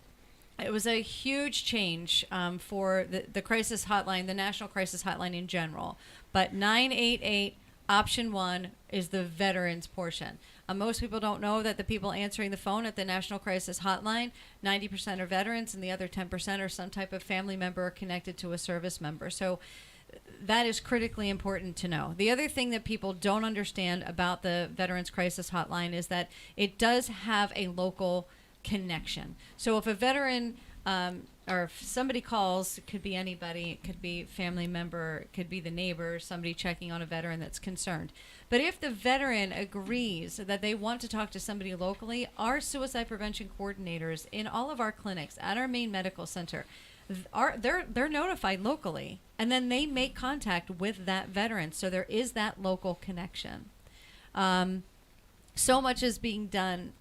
It was a huge change for the crisis hotline, the National Crisis Hotline in general. But 988, option 1, is the veterans portion. Most people don't know that the people answering the phone at the National Crisis Hotline, 90% are veterans and the other 10% are some type of family member connected to a service member. So that is critically important to know. The other thing that people don't understand about the Veterans Crisis Hotline is that it does have a local connection. So if a veteran or if somebody calls, it could be anybody, it could be family member, it could be the neighbor, somebody checking on a veteran that's concerned. But if the veteran agrees that they want to talk to somebody locally, our suicide prevention coordinators in all of our clinics at our main medical center, they're notified locally, and then they make contact with that veteran. So there is that local connection. So much is being done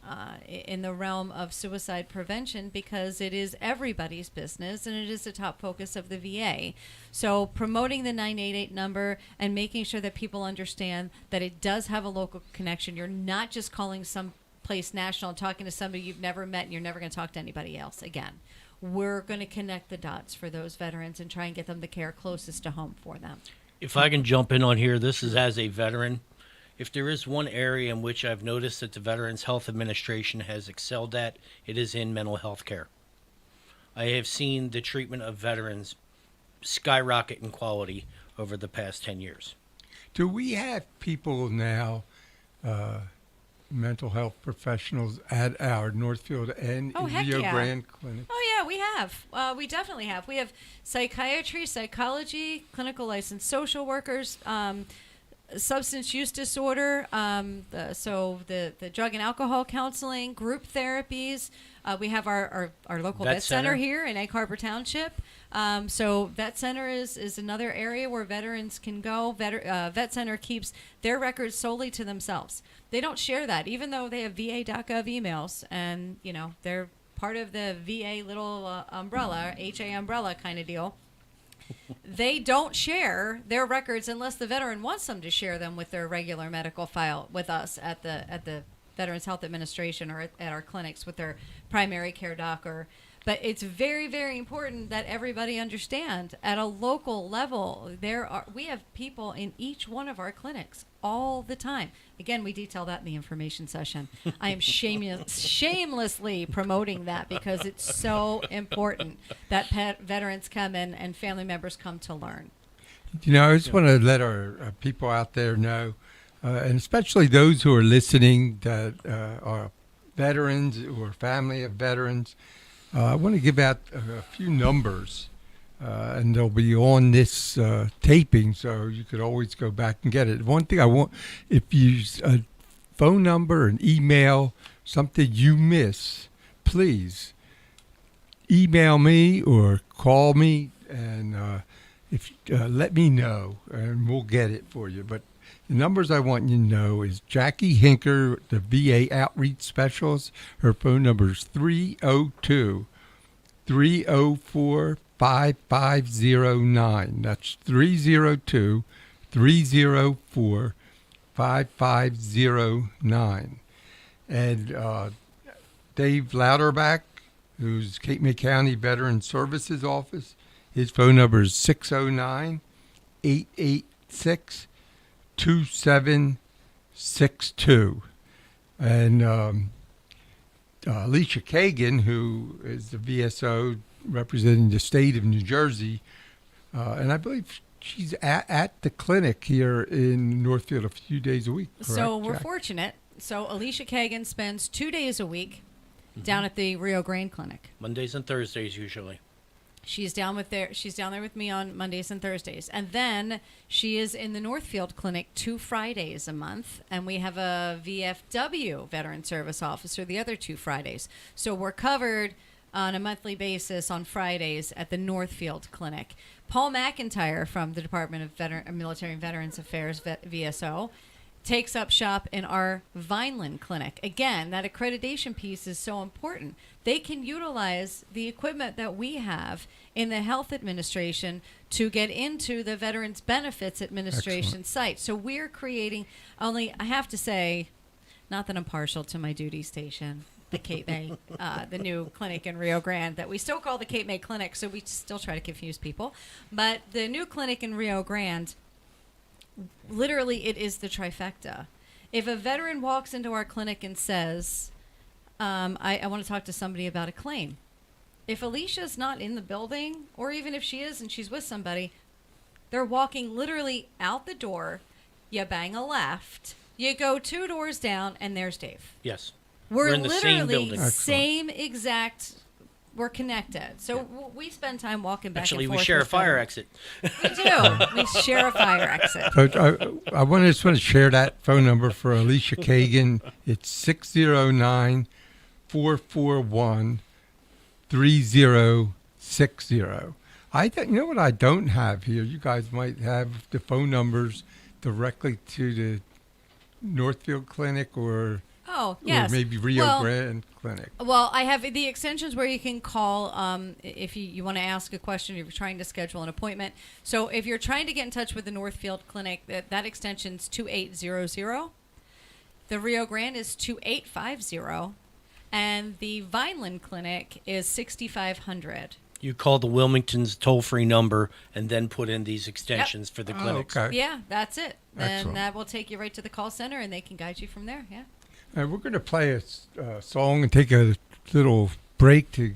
in the realm of suicide prevention because it is everybody's business and it is the top focus of the VA. So promoting the 988 number and making sure that people understand that it does have a local connection. You're not just calling some place national and talking to somebody you've never met and you're never going to talk to anybody else again. We're going to connect the dots for those veterans and try and get them the care closest to home for them. If I can jump in on here, this is as a veteran. If there is one area in which I've noticed that the Veterans Health Administration has excelled at, it is in mental health care. I have seen the treatment of veterans skyrocket in quality over the past 10 years. Do we have people now, mental health professionals at our Northfield and heck Rio yeah. Grande clinic? Oh, yeah, we have. We definitely have. We have psychiatry, psychology, clinical licensed social workers, substance use disorder, the drug and alcohol counseling, group therapies. We have our local vet center here in Egg Harbor Township. So vet center is another area where veterans can go. Vet center keeps their records solely to themselves. They don't share that, even though they have va.gov emails, and they're part of the VA little umbrella, HA umbrella kind of deal. They don't share their records unless the veteran wants them to share them with their regular medical file with us at the Veterans Health Administration or at our clinics with their primary care doc. But it's very, very important that everybody understand at a local level we have people in each one of our clinics all the time. Again, we detail that in the information session. I am shamelessly promoting that because it's so important that veterans come in and family members come to learn. I just want to let our people out there know, and especially those who are listening that are veterans or family of veterans, I want to give out a few numbers, and they'll be on this taping, so you could always go back and get it. One thing I want, if you a phone number, an email, something you miss, please email me or call me, and if let me know, and we'll get it for you. But the numbers I want you to know is Jacqui Hinker, the VA Outreach Specialist. Her phone number is 302-304-5509. That's 302-304-5509. And Dave Louderback, who's Cape May County Veteran Services Office, his phone number is 609-886-2762. And Alicia Kagan, who is the VSO representing the state of New Jersey, and I believe she's at the clinic here in Northfield a few days a week. Correct, So we're Jack? fortunate. So Alicia Kagan spends 2 days a week down at the Rio Grande Clinic. Mondays and Thursdays usually. She's down there with me on Mondays and Thursdays. And then she is in the Northfield Clinic 2 Fridays a month. And we have a VFW, Veteran Service Officer, the other 2 Fridays. So we're covered on a monthly basis on Fridays at the Northfield Clinic. Paul McIntyre from the Department of Military and Veterans Affairs, VSO, takes up shop in our Vineland Clinic. Again, that accreditation piece is so important. They can utilize the equipment that we have in the Health Administration to get into the Veterans Benefits Administration Excellent. site. So we're creating, only I have to say, not that I'm partial to my duty station, the Cape May, the new clinic in Rio Grande that we still call the Cape May Clinic, so we still try to confuse people. But the new clinic in Rio Grande, literally, it is the trifecta. If a veteran walks into our clinic and says, I want to talk to somebody about a claim, if Alicia's not in the building, or even if she is and she's with somebody, they're walking literally out the door, you bang a left, you go 2 doors down, and there's Dave. Yes. We're in the same literally building. same exact, we're connected. So we spend time walking back Actually, and we forth. share a with fire veterans. exit. We do. We share a fire exit. But I just want to share that phone number for Alicia Kagan. It's 609-441-3060. You know what I don't have here? You guys might have the phone numbers directly to the Northfield Clinic or Oh, yes. maybe Rio Well, Grande Clinic. Well, I have the extensions where you can call if you want to ask a question, if you're trying to schedule an appointment. So if you're trying to get in touch with the Northfield Clinic, that extension's 2800. The Rio Grande is 2850. And the Vineland Clinic is 6500. You call the Wilmington's toll-free number and then put in these extensions for the clinics. Okay. Yeah, that's it. Excellent. And that will take you right to the call center, and they can guide you from there. Yeah. We're going to play a song and take a little break to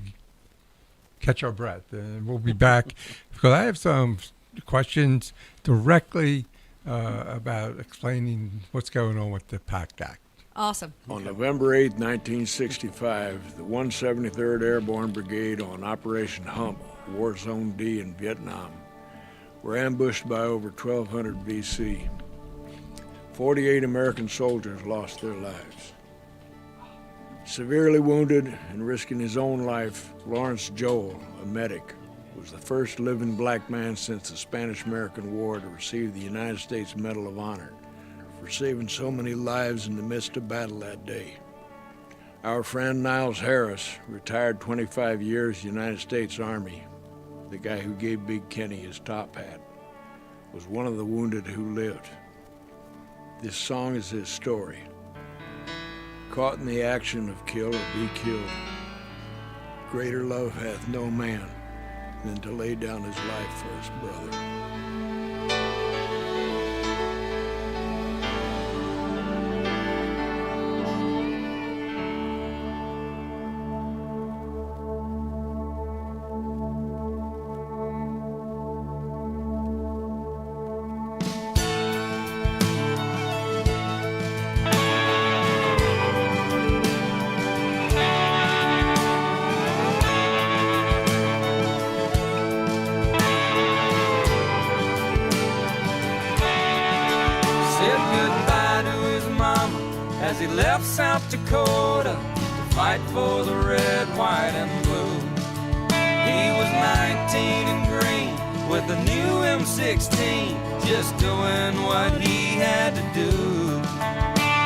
catch our breath. And we'll be back because I have some questions directly about explaining what's going on with the Pact Act. Awesome. On November 8, 1965, the 173rd Airborne Brigade on Operation Hump, War Zone D in Vietnam, were ambushed by over 1,200 VC. 48 American soldiers lost their lives. Severely wounded and risking his own life, Lawrence Joel, a medic, was the first living black man since the Spanish-American War to receive the United States Medal of Honor for saving so many lives in the midst of battle that day. Our friend Niles Harris, retired 25 years United States Army, the guy who gave Big Kenny his top hat, was one of the wounded who lived. This song is his story. Caught in the action of kill or be killed, greater love hath no man than to lay down his life for his brother. South Dakota to fight for the red, white, and blue. He was 19 and green with a new M16, just doing what he had to do.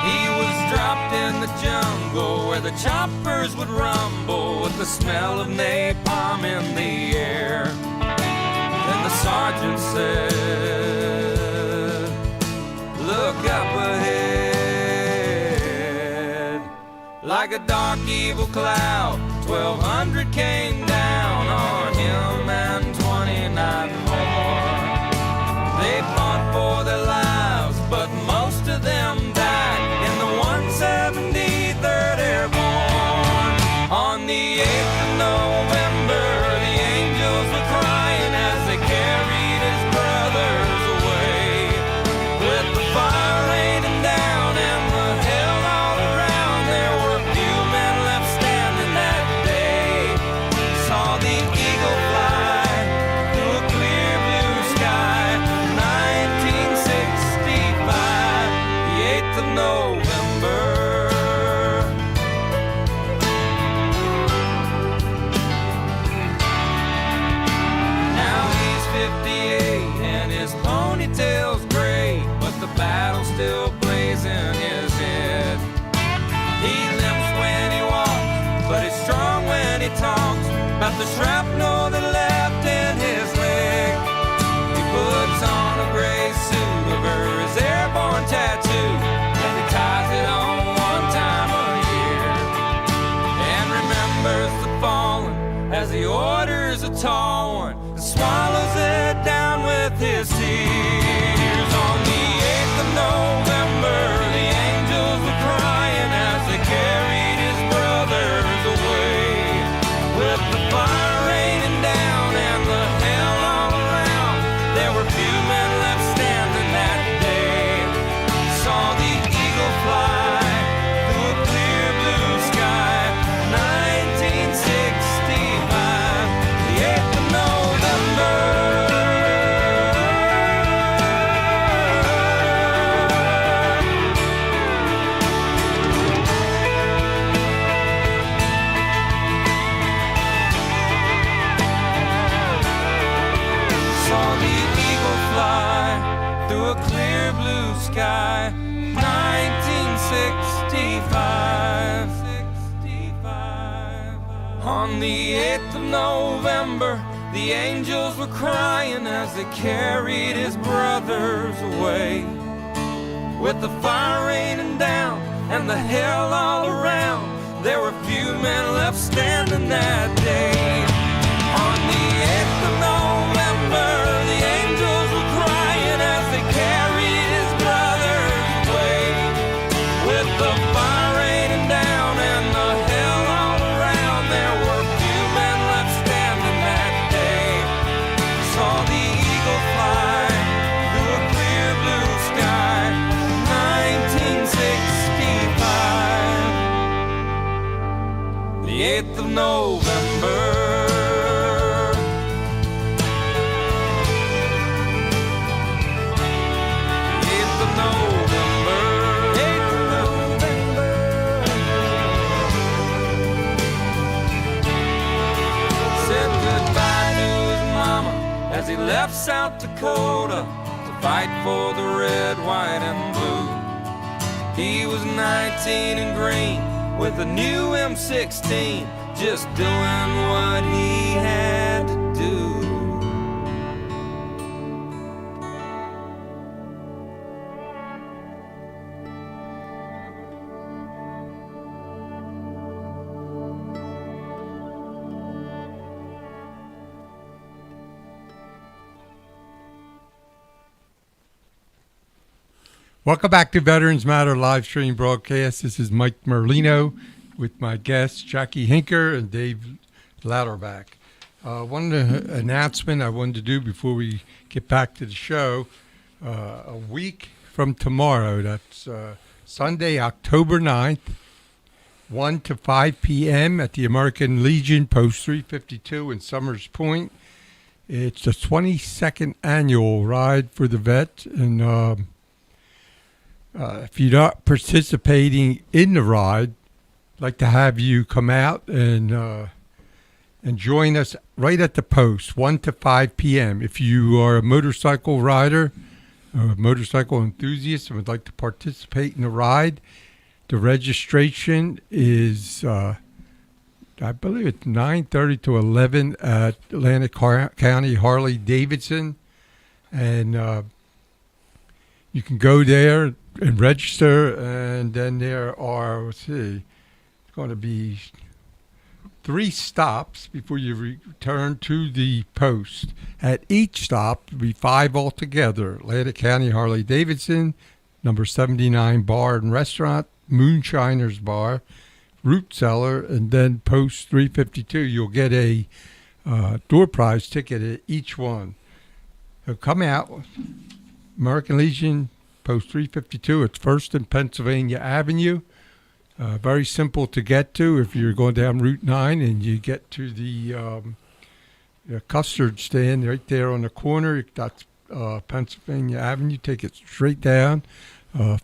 He was dropped in the jungle where the choppers would rumble with the smell of napalm in the air. Then the sergeant said, "Look up ahead." Like a dark evil cloud, 1,200 came down on him and 29 more. They fought for their lives, but most of them died in the 173rd Airborne. On the 8th of November, the angels were crying as they carried his brothers away. With the fire raining down and the hell all around, there were few men left standing that day. Saw the eagle fly through a clear blue sky, 1965, the 8th of November. Now he's 58 and his ponytail's gray, but the battle's still blazing in his head. He limps when he walks, but he's strong when he talks about the shrapnel that left in his leg. He puts on a gray suit over his airborne tattoo, and he ties it on one time a year, and remembers the fallen as he orders a tall one and swallows it down with his tears. On the 8th of November, the angels were crying as they carried his brothers away. With the fire raining down and the hell all around, there were few men left standing that day. Saw the eagle fly through a clear blue sky, 1965, the 8th of November. Saw the eagle fly through a clear blue sky, 1965. On the 8th of November, the angels were crying as they carried his brothers away. With the fire raining down and the hell all around, there were few men left standing that day. On the 8th of November, the angels were crying as they carried his brothers away. With the fire raining down and the hell all around, there were few men left standing that day. Saw the eagle fly through a clear blue sky, 1965, the 8th of November. As he left South Dakota to fight for the red, white, and blue. He was 19 and green with a new M16, just doing what he had to do. Welcome back to Veterans Matter live stream broadcast. This is Mike Merlino with my guests Jacqui Hinker and Dave Louderback. One announcement I wanted to do before we get back to the show. A week from tomorrow, that's Sunday, October 9th, 1 to 5 p.m. at the American Legion, Post 352 in Summers Point. It's the 22nd annual Ride for the Vet, and If you're not participating in the ride, I'd like to have you come out and join us right at the post, 1 to 5 p.m. If you are a motorcycle rider or a motorcycle enthusiast and would like to participate in the ride, the registration is, I believe it's 9:30 to 11 at Atlantic County Harley-Davidson. And you can go there and register, and then there are, let's see, it's going to be 3 stops before you return to the post. At each stop, will be 5 altogether. Atlantic County Harley-Davidson, number 79 Bar and Restaurant, Moonshiners Bar, Root Cellar, and then post 352. You'll get a door prize ticket at each one. So come out, American Legion, post 352. It's First and Pennsylvania Avenue. Very simple to get to if you're going down Route 9 and you get to the custard stand right there on the corner. That's Pennsylvania Avenue. Take it straight down.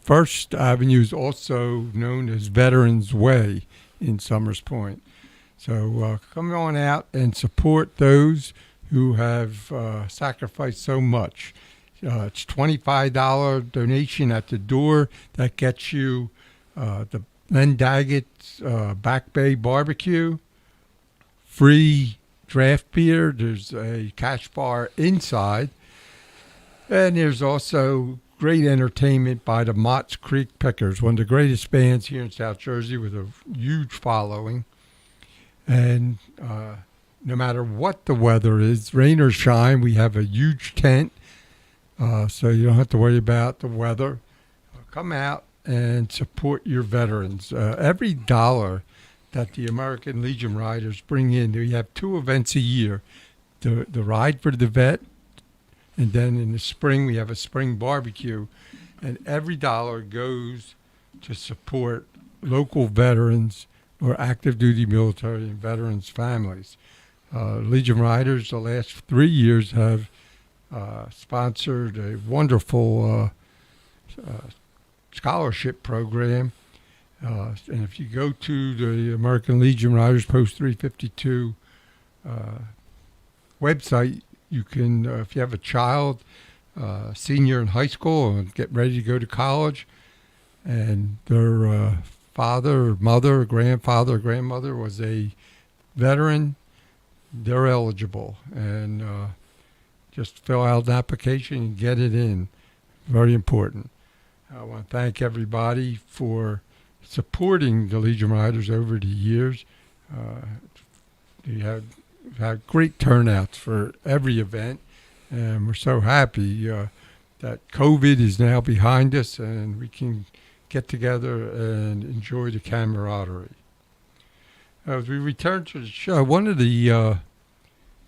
First Avenue is also known as Veterans Way in Summers Point. So come on out and support those who have sacrificed so much. It's $25 donation at the door. That gets you the Len Daggett's Back Bay Barbecue, free draft beer. There's a cash bar inside. And there's also great entertainment by the Mott's Creek Pickers, one of the greatest bands here in South Jersey with a huge following. And no matter what the weather is, rain or shine, we have a huge tent, so you don't have to worry about the weather. Come out and support your veterans. Every dollar that the American Legion riders bring in, we have 2 events a year, the Ride for the Vet, and then in the spring we have a spring barbecue, and every dollar goes to support local veterans or active duty military and veterans families. Legion Riders the last 3 years have sponsored a wonderful scholarship program. And if you go to the American Legion Riders Post 352 website, you can, if you have a child, senior in high school and get ready to go to college, and their father, mother, grandfather, grandmother was a veteran, they're eligible. And just fill out an application and get it in. Very important. I want to thank everybody for supporting the Legion Riders over the years. We have had great turnouts for every event, and we're so happy that COVID is now behind us and we can get together and enjoy the camaraderie. As we return to the show, one of the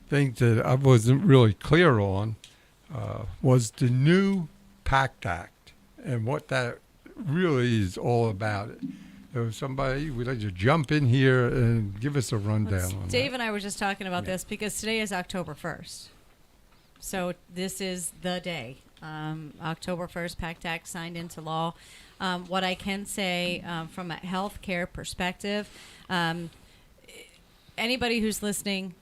things that I wasn't really clear on was the new Pact Act and what that really is all about. So somebody would like to jump in here and give us a rundown on Dave that. and I were just talking about this because today is October 1st. So this is the day. October 1st, Pact Act signed into law. What I can say from a healthcare perspective, anybody who's listening,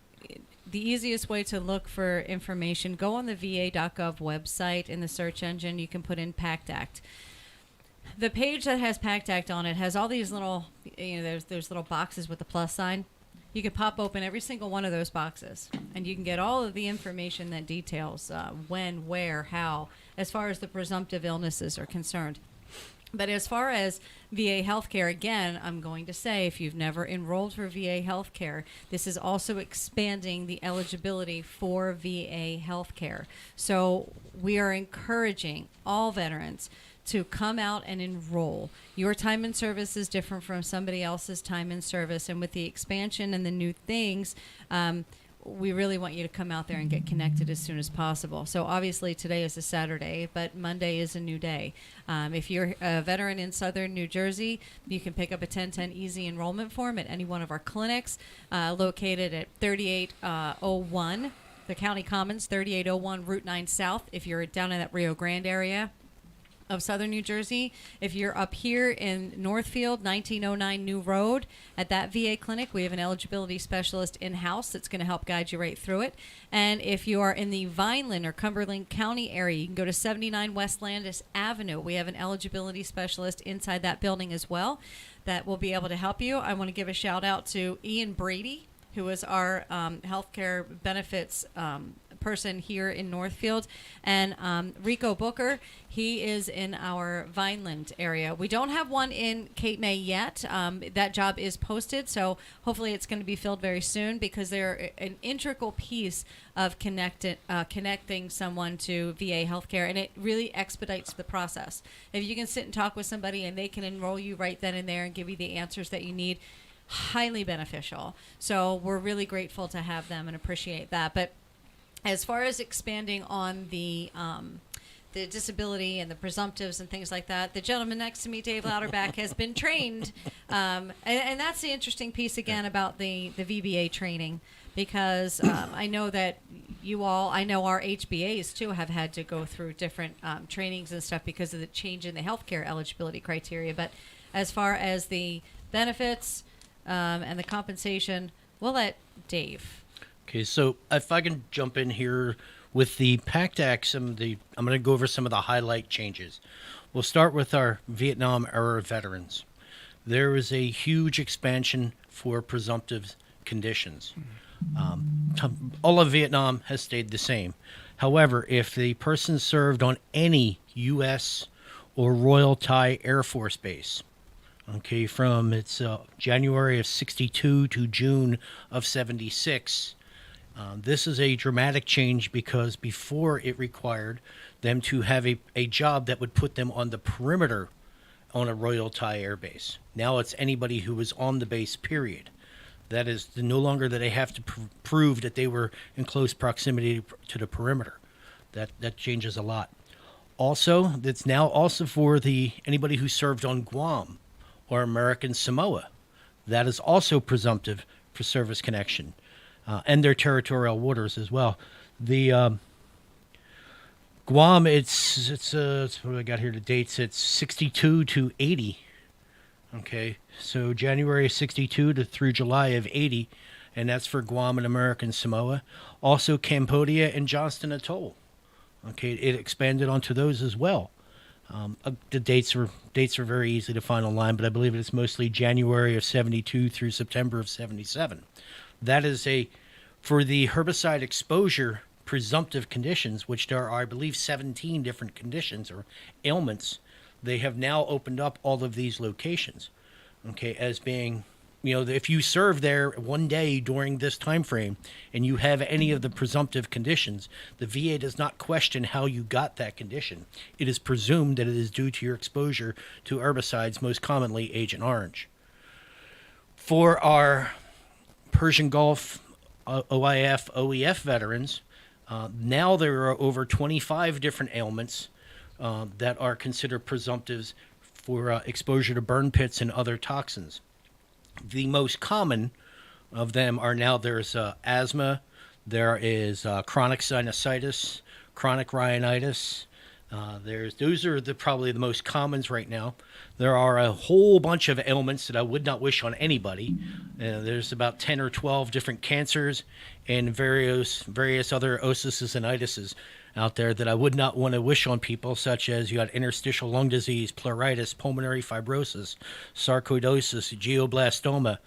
the easiest way to look for information, go on the va.gov website. In the search engine, you can put in Pact Act. The page that has Pact Act on it has all these little, there's little boxes with the plus sign. You can pop open every single one of those boxes, and you can get all of the information that details when, where, how, as far as the presumptive illnesses are concerned. But as far as VA healthcare, again, I'm going to say, if you've never enrolled for VA healthcare, this is also expanding the eligibility for VA healthcare. So we are encouraging all veterans to come out and enroll. Your time in service is different from somebody else's time in service, and with the expansion and the new things, we really want you to come out there and get connected as soon as possible. So obviously today is a Saturday, but Monday is a new day. If you're a veteran in southern New Jersey, you can pick up a 1010 easy enrollment form at any one of our clinics located at 3801, the County Commons, 3801 Route 9 South. If you're down in that Rio Grande area, of Southern New Jersey. If you're up here in Northfield, 1909 New Road, at that VA clinic, we have an eligibility specialist in-house that's going to help guide you right through it. And if you are in the Vineland or Cumberland County area, you can go to 79 West Landis Avenue. We have an eligibility specialist inside that building as well that will be able to help you. I want to give a shout out to Ian Brady, who is our healthcare benefits person here in Northfield, and Rico Booker. He is in our Vineland area. We don't have one in Cape May yet. That job is posted, so hopefully it's going to be filled very soon, because they're an integral piece of connecting someone to VA healthcare, and it really expedites the process. If you can sit and talk with somebody and they can enroll you right then and there and give you the answers that you need, highly beneficial. So we're really grateful to have them and appreciate that. But as far as expanding on the disability and the presumptives and things like that, the gentleman next to me, Dave Louderback, has been trained. And that's the interesting piece, again, about the VBA training, because I know that I know our HBAs, too, have had to go through different trainings and stuff because of the change in the healthcare eligibility criteria. But as far as the benefits and the compensation, we'll let Dave. Okay, so if I can jump in here with the Pact Act, I'm going to go over some of the highlight changes. We'll start with our Vietnam era veterans. There is a huge expansion for presumptive conditions. All of Vietnam has stayed the same. However, if the person served on any U.S. or Royal Thai Air Force base, okay, from its January of 62 to June of 76, this is a dramatic change, because before it required them to have a job that would put them on the perimeter on a Royal Thai Air Base. Now it's anybody who was on the base, period. That is no longer that they have to prove that they were in close proximity to the perimeter. That changes a lot. Also, that's now also for anybody who served on Guam or American Samoa. That is also presumptive for service connection. And their territorial waters as well. The Guam, it's what do I got here? The dates. It's 62 to 80. Okay, so January of 62 through July of 80, and that's for Guam and American Samoa. Also Cambodia and Johnston Atoll. Okay, it expanded onto those as well. The dates are very easy to find online, but I believe it's mostly January of 72 through September of 77. That is for the herbicide exposure presumptive conditions, which there are, I believe, 17 different conditions or ailments. They have now opened up all of these locations, okay, as being, if you serve there one day during this time frame and you have any of the presumptive conditions, the VA does not question how you got that condition. It is presumed that it is due to your exposure to herbicides, most commonly Agent Orange. For our Persian Gulf, OIF, OEF veterans, now there are over 25 different ailments that are considered presumptives for exposure to burn pits and other toxins. The most common of them are now there's asthma, there is chronic sinusitis, chronic rhinitis. Those are probably the most commons right now. There are a whole bunch of ailments that I would not wish on anybody. There's about 10 or 12 different cancers and various other osises and itises out there that I would not want to wish on people, such as you got interstitial lung disease, pleuritis, pulmonary fibrosis, sarcoidosis, glioblastoma,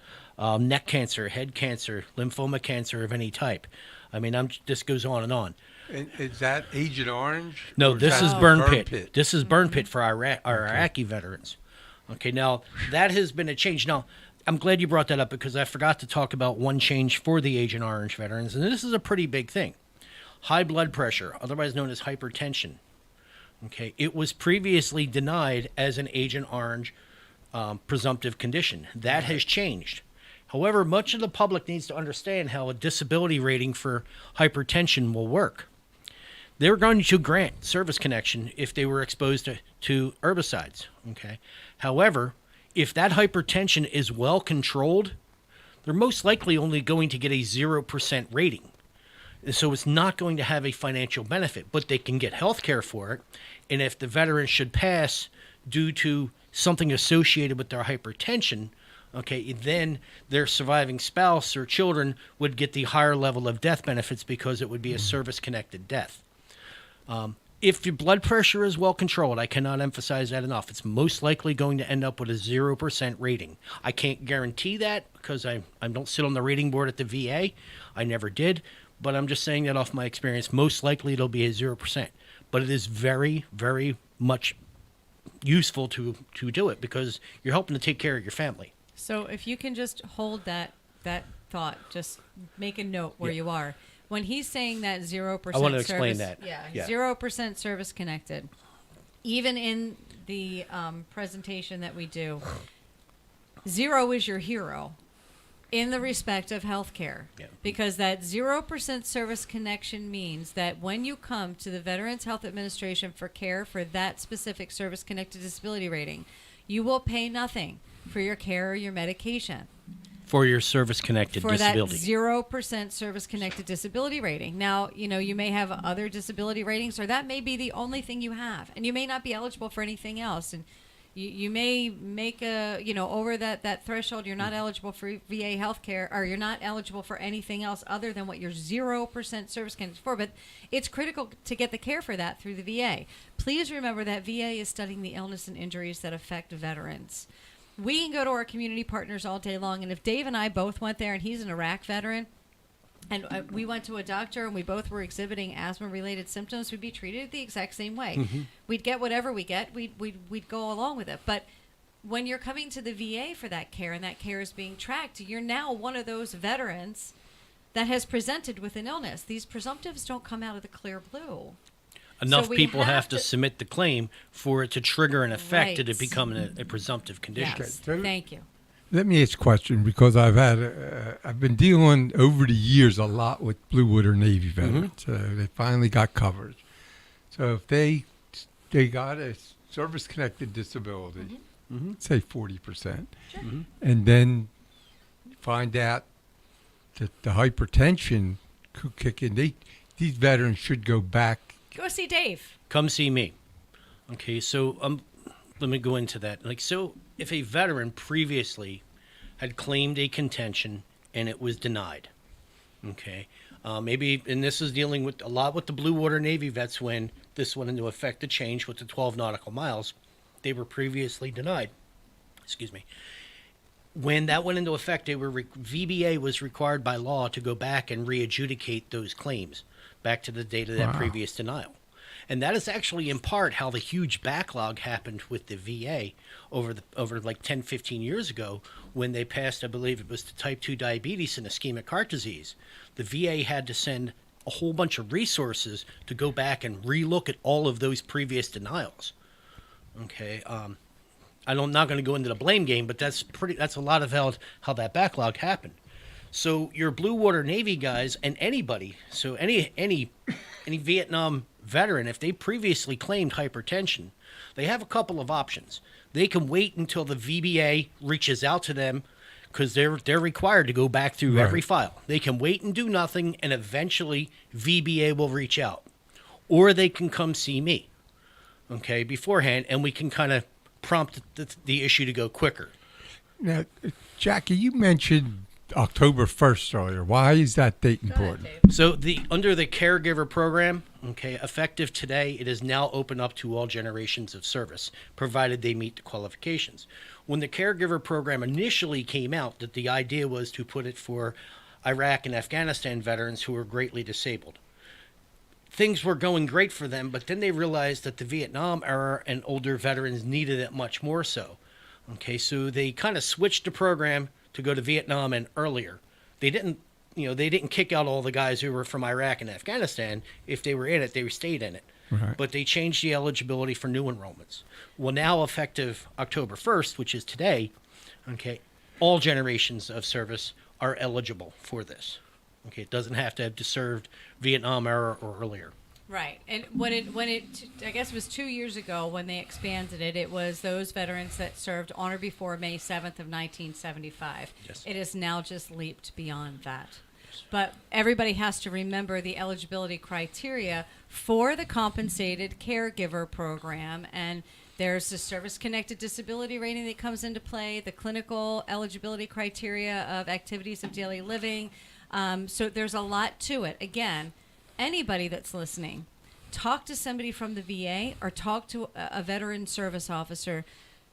neck cancer, head cancer, lymphoma cancer of any type. I mean, this goes on and on. And is that Agent Orange? No, Or this is that burn pit. This is burn pit for our Iraqi veterans. Okay, now that has been a change. Now, I'm glad you brought that up, because I forgot to talk about one change for the Agent Orange veterans, and this is a pretty big thing. High blood pressure, otherwise known as hypertension. Okay, it was previously denied as an Agent Orange presumptive condition. That has changed. However, much of the public needs to understand how a disability rating for hypertension will work. They're going to grant service connection if they were exposed to herbicides. Okay. However, if that hypertension is well controlled, they're most likely only going to get a 0% rating. So it's not going to have a financial benefit, but they can get health care for it. And if the veteran should pass due to something associated with their hypertension, okay, then their surviving spouse or children would get the higher level of death benefits because it would be a service-connected death. If your blood pressure is well controlled, I cannot emphasize that enough. It's most likely going to end up with a 0% rating. I can't guarantee that because I don't sit on the rating board at the VA. I never did, but I'm just saying that off my experience. Most likely it'll be a 0%. But it is very, very much useful to do it because you're helping to take care of your family. So if you can just hold that thought, just make a note where you are. When he's saying that 0% I want to service, explain that. Yeah, 0% service connected. Even in the presentation that we do, 0 is your hero in the respect of healthcare. Yeah. Because that 0% service connection means that when you come to the Veterans Health Administration for care for that specific service-connected disability rating, you will pay nothing for your care or your medication. For your service-connected disability. For that 0% service-connected disability rating. Now, you may have other disability ratings, or that may be the only thing you have, and you may not be eligible for anything else. And you may make over that threshold, you're not eligible for VA health care, or you're not eligible for anything else other than what your 0% service connected for. But it's critical to get the care for that through the VA. Please remember that VA is studying the illness and injuries that affect veterans. We can go to our community partners all day long, and if Dave and I both went there, and he's an Iraq veteran, and we went to a doctor and we both were exhibiting asthma-related symptoms, we'd be treated the exact same way. Mm-hmm. We'd get whatever we get. We'd go along with it. But when you're coming to the VA for that care and that care is being tracked, you're now one of those veterans that has presented with an illness. These presumptives don't come out of the clear blue. Enough people have to submit the claim for it to trigger an effect to become a presumptive condition. Yes. Thank you. Let me ask a question because I've been dealing over the years a lot with Blue Water Navy veterans. They finally got coverage. So if they got a service-connected disability, say 40%, and then find out that the hypertension could kick in, these veterans should go back. Go see Dave. Come see me. Okay, so let me go into that. So if a veteran previously had claimed a contention and it was denied, okay, maybe, and this is dealing with a lot with the Blue Water Navy vets when this went into effect to change with the 12 nautical miles, they were previously denied. Excuse me. When that went into effect, VBA was required by law to go back and re-adjudicate those claims back to the date of that previous denial. And that is actually in part how the huge backlog happened with the VA over like 10, 15 years ago when they passed, I believe it was the type 2 diabetes and ischemic heart disease. The VA had to send a whole bunch of resources to go back and relook at all of those previous denials. Okay, I'm not going to go into the blame game, but that's a lot of how that backlog happened. So your Blue Water Navy guys and anybody, so any Vietnam veteran, if they previously claimed hypertension, they have a couple of options. They can wait until the VBA reaches out to them because they're required to go back through every file. They can wait and do nothing, and eventually VBA will reach out. Or they can come see me, okay, beforehand, and we can kind of prompt the issue to go quicker. Now, Jacqui, you mentioned October 1st earlier. Why is that date important? So under the caregiver program, okay, effective today, it is now open up to all generations of service, provided they meet the qualifications. When the caregiver program initially came out, that the idea was to put it for Iraq and Afghanistan veterans who were greatly disabled. Things were going great for them, but then they realized that the Vietnam era and older veterans needed it much more so. Okay, so they kind of switched the program to go to Vietnam and earlier. They didn't kick out all the guys who were from Iraq and Afghanistan. If they were in it, they stayed in it. Right. But they changed the eligibility for new enrollments. Well, now effective October 1st, which is today, okay, all generations of service are eligible for this. Okay, it doesn't have to have served Vietnam era or earlier. Right, and I guess it was 2 years ago when they expanded it. It was those veterans that served on or before May 7th of 1975. Yes. It has now just leaped beyond that. But everybody has to remember the eligibility criteria for the compensated caregiver program. And there's the service-connected disability rating that comes into play, the clinical eligibility criteria of activities of daily living. So there's a lot to it. Again, anybody that's listening, talk to somebody from the VA or talk to a veteran service officer.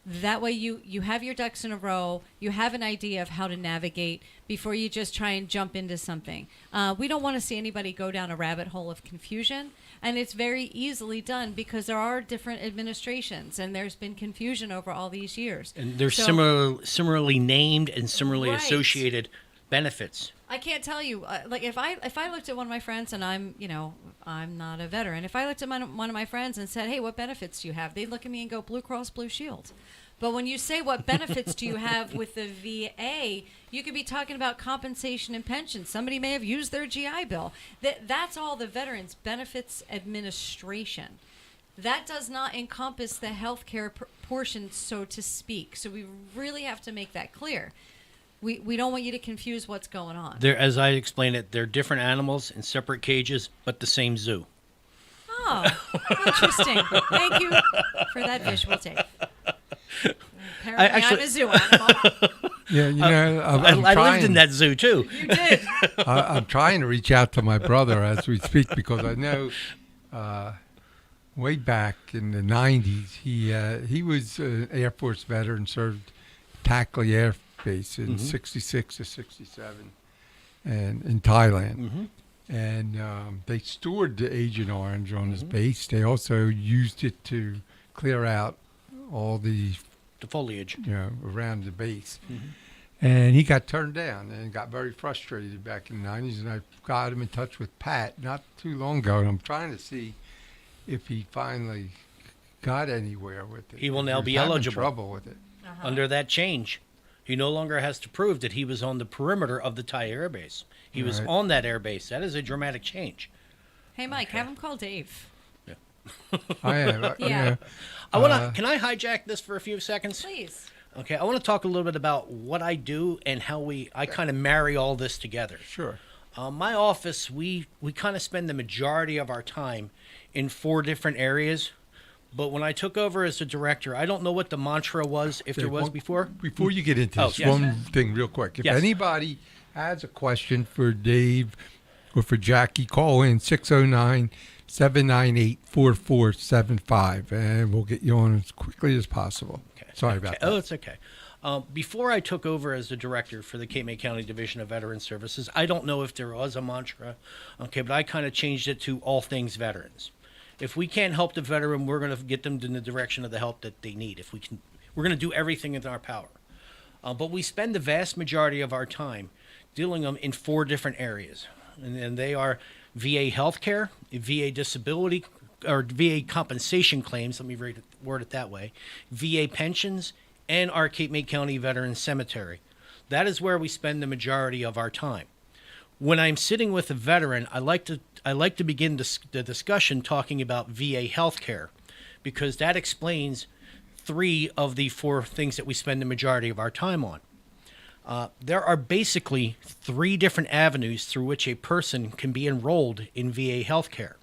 That way you have your ducks in a row. You have an idea of how to navigate before you just try and jump into something. We don't want to see anybody go down a rabbit hole of confusion. And it's very easily done because there are different administrations and there's been confusion over all these years. And they're So- similarly named and similarly Right. associated benefits. I can't tell you, like if I looked at one of my friends and I'm not a veteran. If I looked at one of my friends and said, "Hey, what benefits do you have?" They'd look at me and go, "Blue Cross Blue Shield." But when you say what benefits do you have with the VA, you could be talking about compensation and pension. Somebody may have used their GI Bill. That's all the Veterans Benefits Administration. That does not encompass the healthcare portion, so to speak. So we really have to make that clear. We don't want you to confuse what's going on. They're, as I explained it, they're different animals in separate cages, but the same zoo. Oh, interesting. Thank you for that visual tape. Apparently, I'm a zoo animal. Yeah, you know, I lived in that zoo too. You did. I'm trying to reach out to my brother as we speak because I know way back in the 90s, he was an Air Force veteran, served Tackley Air Base in 66 to 67 and in Thailand. And they stored the Agent Orange on his base. They also used it to clear out all the foliage, around the base. And he got turned down and got very frustrated back in the 90s. And I got him in touch with Pat not too long ago. And I'm trying to see if he finally got anywhere with it. He will now was be having eligible. trouble with it. Under that change, he no longer has to prove that he was on the perimeter of the Thai air base. He was Right. on that air base. That is a dramatic change. Hey, Mike, have him call Dave. I am. Yeah. I want to. Can I hijack this for a few seconds? Please. Okay. I want to talk a little bit about what I do and how I kind of marry all this together. Sure. My office, we kind of spend the majority of our time in 4 different areas. But when I took over as the director, I don't know what the mantra was, if there Dave, was one- before. Before you get into Oh, this, yes. one thing real quick. If Yes. anybody has a question for Dave or for Jackie, call in 609-798-4475, and we'll get you on as quickly as possible. Okay. Sorry about Okay. that. Oh, it's okay. Before I took over as the director for the Cape May County Division of Veteran Services, I don't know if there was a mantra, okay, but I kind of changed it to all things veterans. If we can't help the veteran, we're going to get them in the direction of the help that they need. If we can, we're going to do everything in our power. But we spend the vast majority of our time dealing them in 4 different areas, and they are VA healthcare, VA disability, or VA compensation claims. Let me word it that way. VA pensions, and our Cape May County Veteran Cemetery. That is where we spend the majority of our time. When I'm sitting with a veteran, I like to begin the discussion talking about VA healthcare, because that explains 3 of the 4 things that we spend the majority of our time on. There are basically 3 different avenues through which a person can be enrolled in VA healthcare.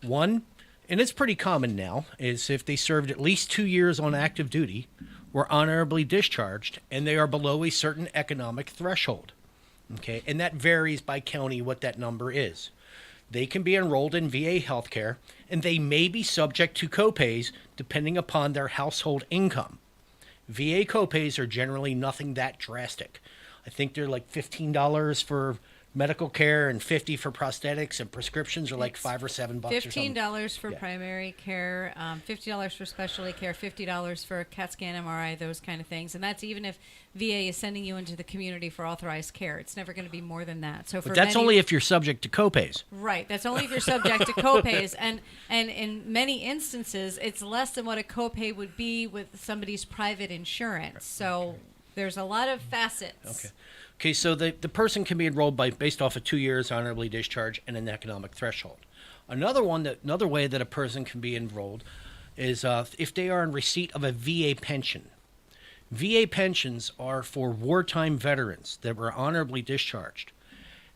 One, and it's pretty common now, is if they served at least 2 years on active duty, were honorably discharged, and they are below a certain economic threshold. Okay, and that varies by county what that number is. They can be enrolled in VA healthcare, and they may be subject to copays depending upon their household income. VA copays are generally nothing that drastic. I think they're like $15 for medical care and $50 for prosthetics, and prescriptions are like $5 or $7 or something. $15 for Yeah. primary care, $50 for specialty care, $50 for CAT scan, MRI, those kind of things. And that's even if VA is sending you into the community for authorized care. It's never going to be more than that. So for But that's many, only if you're subject to copays. right. That's only if you're subject to copays, and in many instances, it's less than what a copay would be with somebody's private insurance. So there's a lot of facets. Okay. Okay, so the person can be enrolled based off of 2 years honorably discharged and an economic threshold. Another way that a person can be enrolled is if they are in receipt of a VA pension. VA pensions are for wartime veterans that were honorably discharged.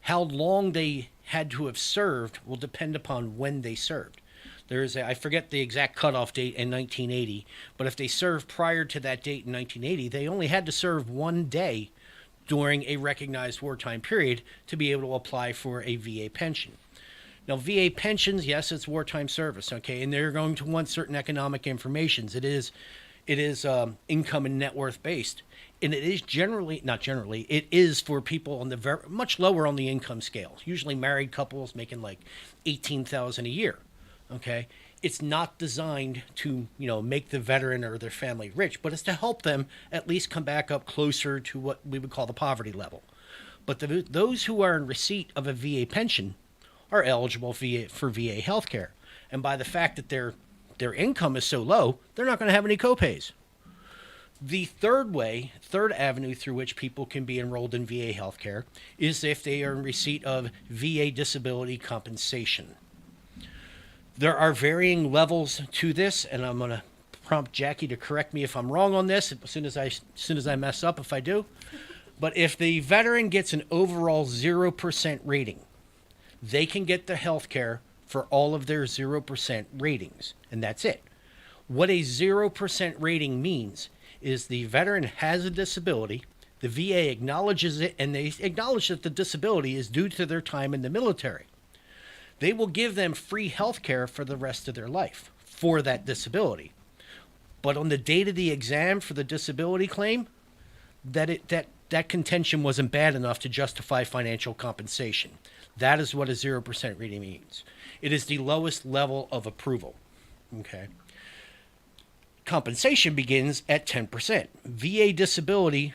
How long they had to have served will depend upon when they served. I forget the exact cutoff date in 1980, but if they served prior to that date in 1980, they only had to serve 1 day during a recognized wartime period to be able to apply for a VA pension. Now, VA pensions, yes, it's wartime service, okay, and they're going to want certain economic information. It is income and net worth based, and it is it is for people on the much lower on the income scale. Usually, married couples making like $18,000 a year. Okay, it's not designed to make the veteran or their family rich, but it's to help them at least come back up closer to what we would call the poverty level. But those who are in receipt of a VA pension are eligible for VA health care. And by the fact that their income is so low, they're not going to have any copays. The third avenue through which people can be enrolled in VA health care is if they are in receipt of VA disability compensation. There are varying levels to this, and I'm going to prompt Jackie to correct me if I'm wrong on this as soon as I mess up if I do. But if the veteran gets an overall 0% rating, they can get the health care for all of their 0% ratings, and that's it. What a 0% rating means is the veteran has a disability, the VA acknowledges it, and they acknowledge that the disability is due to their time in the military. They will give them free health care for the rest of their life for that disability. But on the date of the exam for the disability claim, that contention wasn't bad enough to justify financial compensation. That is what a 0% rating means. It is the lowest level of approval. Okay. Compensation begins at 10%. VA disability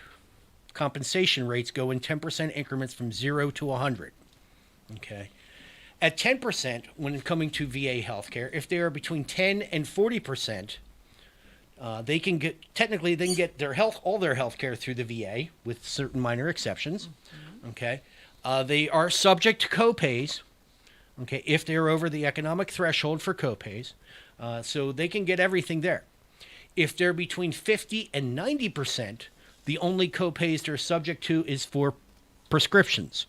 compensation rates go in 10% increments from 0 to 100. Okay. At 10%, when coming to VA healthcare, if they are between 10 and 40%, they can get all their health care through the VA with certain minor exceptions. Okay. They are subject to copays. Okay. If they're over the economic threshold for copays, so they can get everything there. If they're between 50 and 90%, the only copays they're subject to is for prescriptions.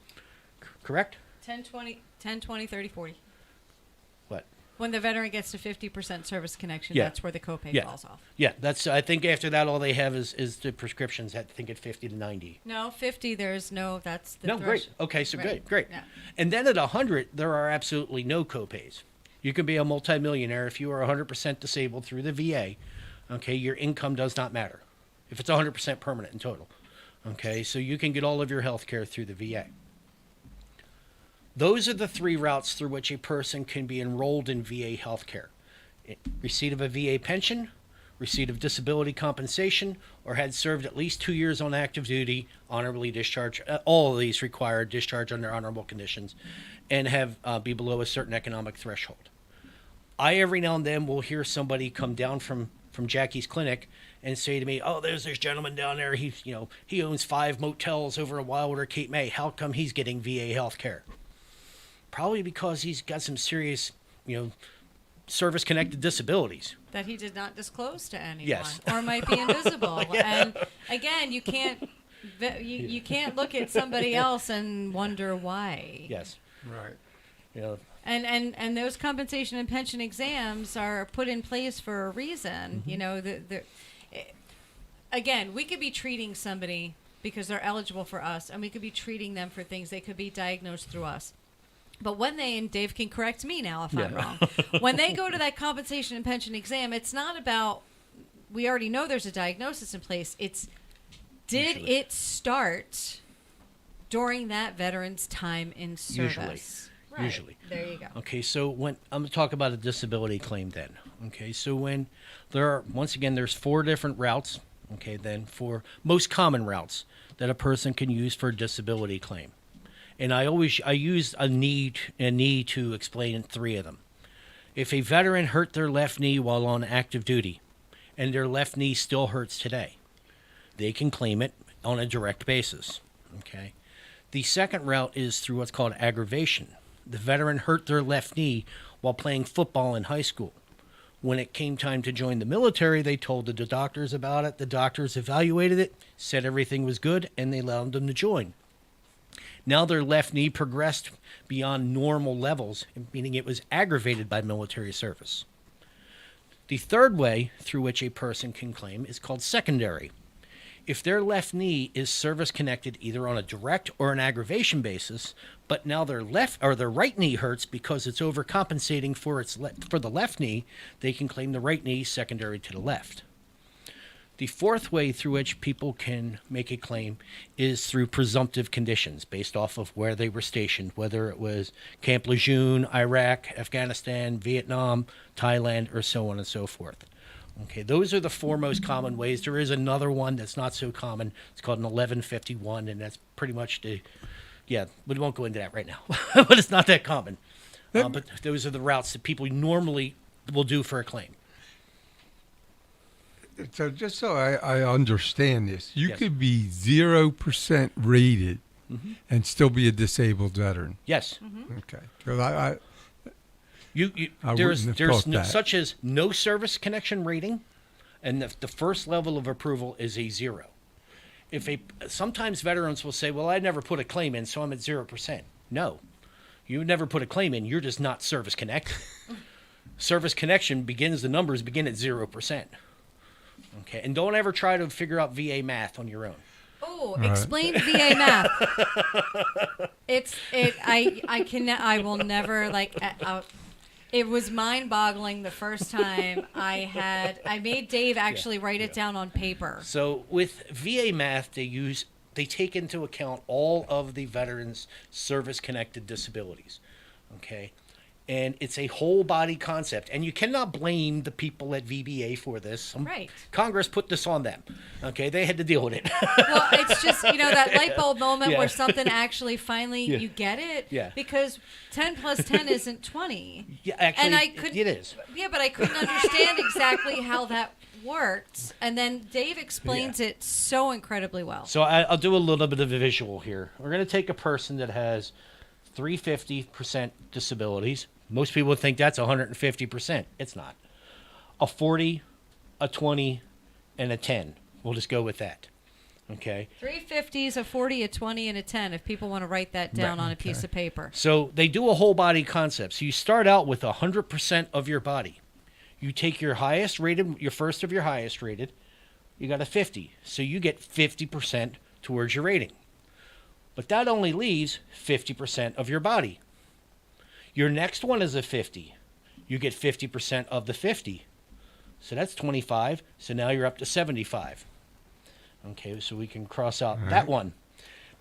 Correct? 10, 20, 30, 40. What? When the veteran gets to 50% service connection, Yeah. that's where the copay falls off. Yeah, I think after that, all they have is the prescriptions. I think at 50 to 90. No, 50, that's the No, great. Okay, so Right. great. Yeah. And then at 100, there are absolutely no copays. You can be a multimillionaire if you are 100% disabled through the VA. Okay, your income does not matter if it's 100% permanent in total. Okay, so you can get all of your health care through the VA. Those are the three routes through which a person can be enrolled in VA health care. Receipt of a VA pension, receipt of disability compensation, or had served at least 2 years on active duty, honorably discharged. All of these require discharge under honorable conditions, and have be below a certain economic threshold. I every now and then will hear somebody come down from Jackie's clinic and say to me, "Oh, there's this gentleman down there. He owns 5 motels over in Wildwater, Cape May. How come he's getting VA health care?" Probably because he's got some serious, service-connected disabilities. That he did not disclose to anyone. Yes. Or might be invisible. And again, you can't look at somebody else and wonder why. Yes. Right. And those compensation and pension exams are put in place for a reason. Again, we could be treating somebody because they're eligible for us, and we could be treating them for things they could be diagnosed through us. But when and Dave can correct me now if I'm wrong, when they go to that compensation and pension exam, it's not about, we already know there's a diagnosis in place. It's, did it start during that veteran's time in service? Usually. There you go. Okay, so when I'm going to talk about a disability claim then. Okay, so when there's 4 different routes, okay, then for most common routes that a person can use for a disability claim. And I use a need to explain 3 of them. If a veteran hurt their left knee while on active duty, and their left knee still hurts today, they can claim it on a direct basis. Okay. The second route is through what's called aggravation. The veteran hurt their left knee while playing football in high school. When it came time to join the military, they told the doctors about it. The doctors evaluated it, said everything was good, and they allowed them to join. Now their left knee progressed beyond normal levels, meaning it was aggravated by military service. The third way through which a person can claim is called secondary. If their left knee is service-connected either on a direct or an aggravation basis, but now their right knee hurts because it's overcompensating for the left knee, they can claim the right knee secondary to the left. The fourth way through which people can make a claim is through presumptive conditions based off of where they were stationed, whether it was Camp Lejeune, Iraq, Afghanistan, Vietnam, Thailand, or so on and so forth. Okay, those are the four most common ways. There is another one that's not so common. It's called an 1151, and that's pretty much we won't go into that right now, but it's not that common. But those are the routes that people normally will do for a claim. So just so I understand this, you Yes. could be 0% rated and still be a disabled veteran. Yes. Okay. 'Cause I There's wouldn't have thought that. such as no service connection rating, and the first level of approval is a 0. Sometimes veterans will say, well, I never put a claim in, so I'm at 0%. No, you never put a claim in. You're just not service connected. Service connection the numbers begin at 0%. Okay, and don't ever try to figure out VA math on your own. Oh, explain VA math. I will never it was mind-boggling the first time I made Dave actually write it down on paper. So with VA math, they take into account all of the veterans' service-connected disabilities. Okay, and it's a whole body concept, and you cannot blame the people at VBA for this. Right. Congress put this on them. Okay, they had to deal with it. Well, it's just, that light bulb moment Yeah. where something actually finally, Yeah. you get it. Yeah. Because 10 plus 10 isn't 20. Yeah, actually, And I couldn't, it is. Yeah, but I couldn't understand exactly how that worked. And then Dave explains it so incredibly well. So I'll do a little bit of a visual here. We're going to take a person that has 350% disabilities. Most people would think that's 150%. It's not. A 40, a 20, and a 10. We'll just go with that. Okay. 350s, a 40, a 20, and a 10, if people want to write that down on a piece of paper. So they do a whole body concept. So you start out with 100% of your body. You take your highest rated, your first of your highest rated, you got a 50. So you get 50% towards your rating. But that only leaves 50% of your body. Your next one is a 50. You get 50% of the 50. So that's 25. So now you're up to 75. Okay, so we can cross out that one.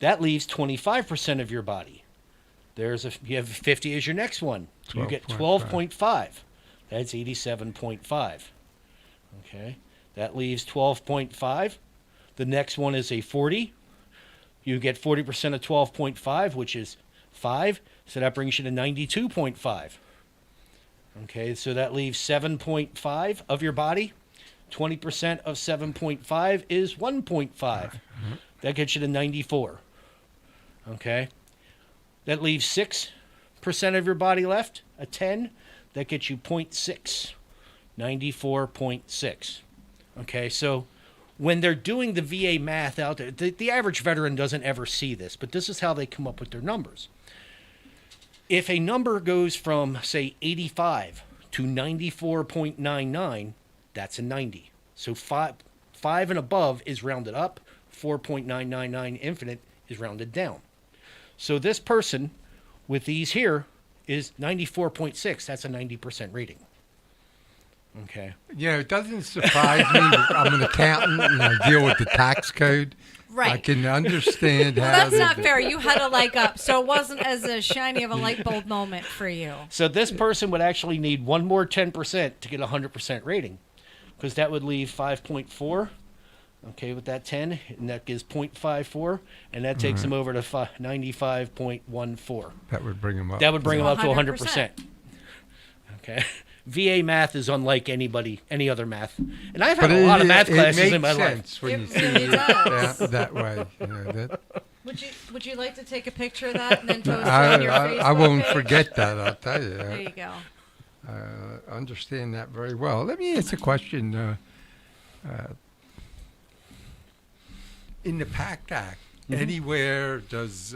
That leaves 25% of your body. You have 50 as your next one. You get 12.5. That's 87.5. Okay, that leaves 12.5. The next one is a 40. You get 40% of 12.5, which is 5. So that brings you to 92.5. Okay, so that leaves 7.5 of your body. 20% of 7.5 is 1.5. That gets you to 94. Okay, that leaves 6% of your body left. A 10, that gets you 0.6. 94.6. Okay, so when they're doing the VA math out there, the average veteran doesn't ever see this, but this is how they come up with their numbers. If a number goes from, say, 85 to 94.99, that's a 90. So 5 and above is rounded up. 4.999 infinite is rounded down. So this person with these here is 94.6. That's a 90% rating. Okay. it doesn't surprise me. I'm an accountant and I deal with the tax code. Right. I can understand how. Well, that's not fair. You had a leg up, so it wasn't as a shiny of a light bulb moment for you. So this person would actually need one more 10% to get a 100% rating, because that would leave 5.4. Okay, with that 10, and that gives 0.54, and that takes them over to 95.14. That would bring them up. That would bring them up to 100%. 100%. Okay. VA math is unlike any other math. And I've had a lot of math classes in my life. It makes sense when you It see really it does. that way. That, Would you like to take a picture of that and then post it on your Facebook I won't page? forget that, I'll tell you. There you go. I understand that very well. Let me ask a question. In the Pact Act, anywhere does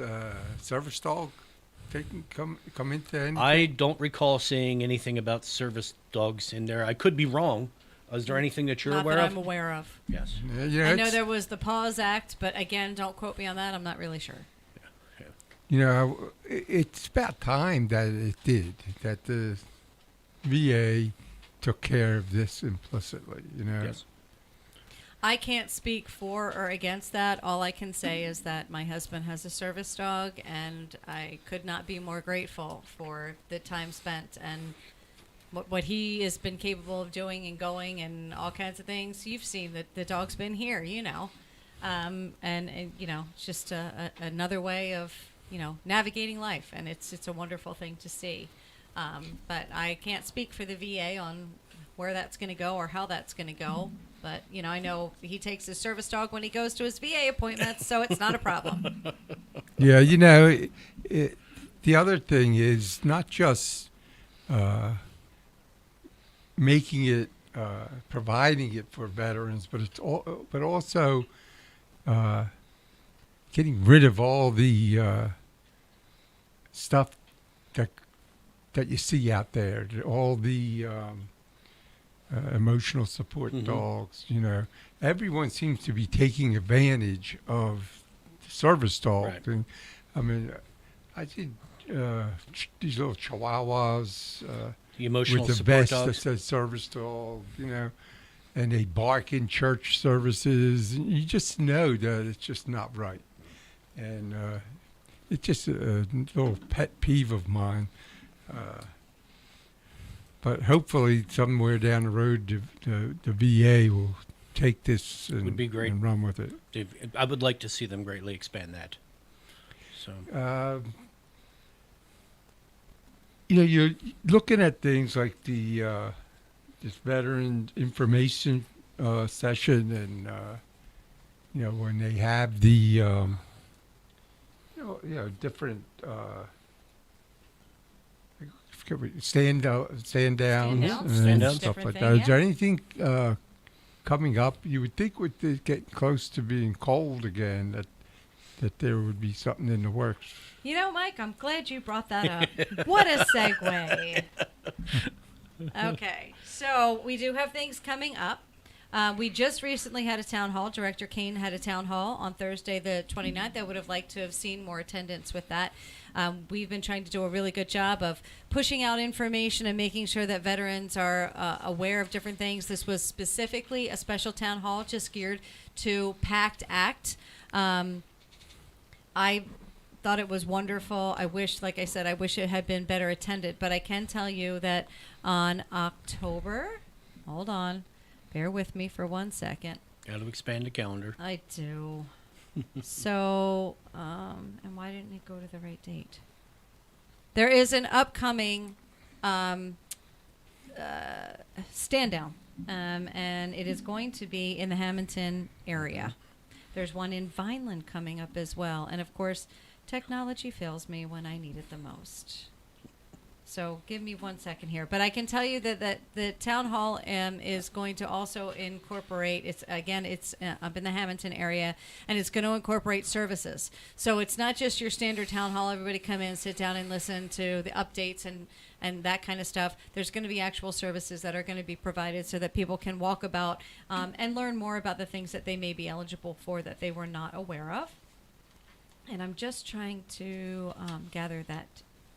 service dog come into anything? I don't recall seeing anything about service dogs in there. I could be wrong. Is there anything that you're Not aware that of? I'm aware of. Yes. Yeah, I know it's- there was the Pause Act, but again, don't quote me on that. I'm not really sure. You know, it's about time that it did, that the VA took care of this implicitly, you know. Yes. I can't speak for or against that. All I can say is that my husband has a service dog, and I could not be more grateful for the time spent and what he has been capable of doing and going and all kinds of things. You've seen that the dog's been here, you know. And you know, it's just another way of, you know, navigating life, and it's a wonderful thing to see. But I can't speak for the VA on where that's going to go or how that's going to go. But, you know, I know he takes his service dog when he goes to his VA appointments, so it's not a problem. Yeah, you know, the other thing is not just making it, providing it for veterans, but but also getting rid of all the stuff that you see out there, all the emotional support dogs. You know, everyone seems to be taking advantage of service dogs. Right. And I mean, I did these little chihuahuas The emotional with the support vest that dogs. says service dog, you know, and they bark in church services. And you just know that it's just not right. And it's just a little pet peeve of mine. But hopefully somewhere down the road, the VA will take this and, Would be great. and run with it. I would like to see them greatly expand that. So You know, you're looking at things like the this veteran information session, and you know, when they have the you know different stand downs Stand and downs, stuff different like thing, that. Is yeah. there anything coming up? You would think with this getting close to being cold again that there would be something in the works. You know, Mike, I'm glad you brought that up. What a segue. Okay, so we do have things coming up. We just recently had a town hall. Director Kane had a town hall on Thursday the 29th. I would have liked to have seen more attendance with that. We've been trying to do a really good job of pushing out information and making sure that veterans are aware of different things. This was specifically a special town hall just geared to Pact Act. I thought it was wonderful. I wish, like I said, I wish it had been better attended. But I can tell you that on October, hold on, bear with me for 1 second. got to expand the calendar. I do. So, and why didn't it go to the right date? There is an upcoming stand down, and it is going to be in the Hamilton area. There's one in Vineland coming up as well. And of course, technology fails me when I need it the most. So give me 1 second here. But I can tell you that the town hall is going to also incorporate, it's up in the Hamilton area, and it's going to incorporate services. So it's not just your standard town hall, everybody come in, sit down and listen to the updates and that kind of stuff. There's going to be actual services that are going to be provided so that people can walk about and learn more about the things that they may be eligible for that they were not aware of. And I'm just trying to gather that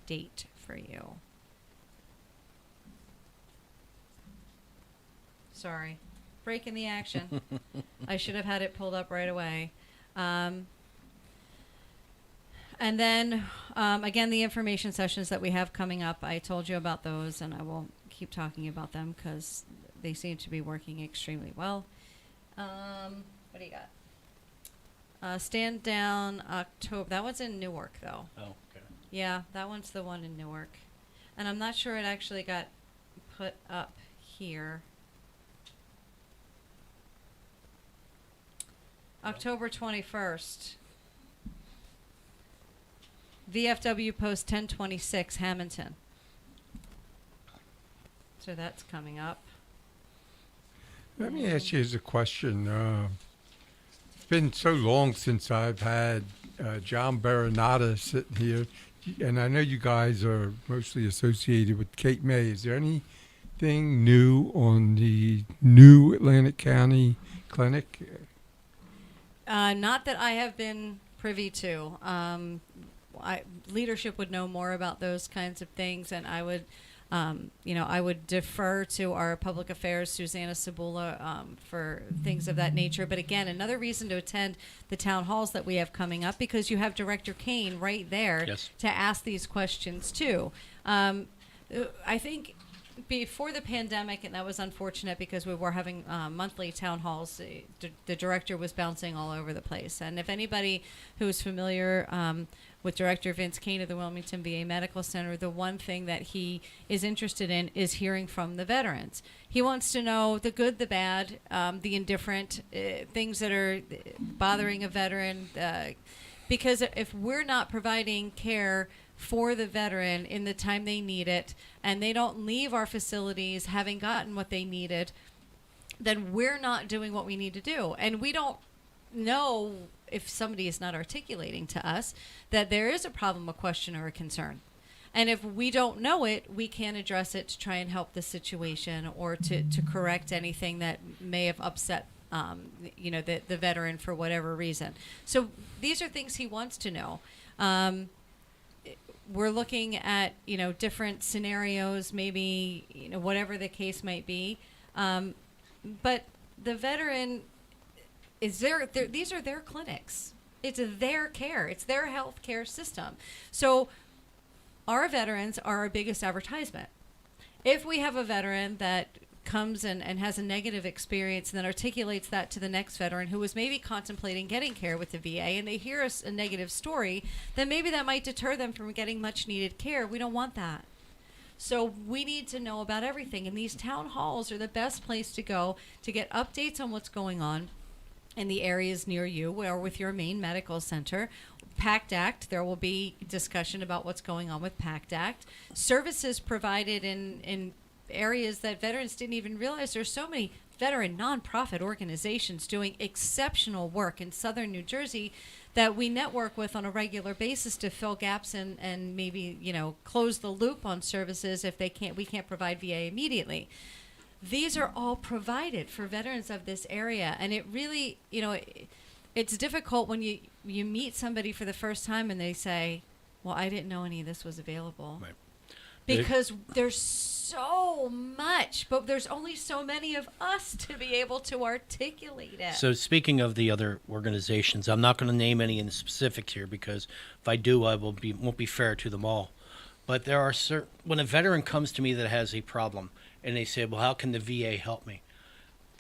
date for you. Sorry, breaking the action. I should have had it pulled up right away. And then, again, the information sessions that we have coming up, I told you about those, and I will keep talking about them because they seem to be working extremely well. What do you got? Stand down October. That one's in Newark, though. Oh, okay. Yeah, that one's the one in Newark. And I'm not sure it actually got put up here. October 21st. VFW Post 1026, Hamilton. So that's coming up. Let me ask you as a question. been so long since I've had John Baronata sitting here, and I know you guys are mostly associated with Cape May. Is there anything new on the new Atlantic County clinic? Not that I have been privy to. Leadership would know more about those kinds of things, and I would, I would defer to our public affairs, Susanna Cibula, for things of that nature. But again, another reason to attend the town halls that we have coming up, because you have Director Kane right there Yes. to ask these questions too. I think before the pandemic, and that was unfortunate because we were having monthly town halls, the director was bouncing all over the place. And if anybody who's familiar with Director Vince Kane of the Wilmington VA Medical Center, the one thing that he is interested in is hearing from the veterans. He wants to know the good, the bad, the indifferent, things that are bothering a veteran. Because if we're not providing care for the veteran in the time they need it, and they don't leave our facilities having gotten what they needed, then we're not doing what we need to do. And we don't know if somebody is not articulating to us that there is a problem, a question, or a concern. And if we don't know it, we can address it to try and help the situation or to correct anything that may have upset the veteran for whatever reason. So these are things he wants to know. We're looking at, different scenarios, maybe, whatever the case might be. But the veteran is these are their clinics. It's their care. It's their health care system. So our veterans are our biggest advertisement. If we have a veteran that comes and has a negative experience and then articulates that to the next veteran who was maybe contemplating getting care with the VA, and they hear a negative story, then maybe that might deter them from getting much needed care. We don't want that. So we need to know about everything, and these town halls are the best place to go to get updates on what's going on in the areas near you or with your main medical center. Pact Act, there will be discussion about what's going on with Pact Act. Services provided in areas that veterans didn't even realize. There's so many veteran nonprofit organizations doing exceptional work in southern New Jersey that we network with on a regular basis to fill gaps and maybe close the loop on services if we can't provide VA immediately. These are all provided for veterans of this area, and it really it's difficult when you meet somebody for the first time and they say, well, I didn't know any of this was available. Right. Because there's so much, but there's only so many of us to be able to articulate it. So speaking of the other organizations, I'm not going to name any in the specifics here because if I do, I won't be fair to them all. But there are when a veteran comes to me that has a problem and they say, well, how can the VA help me?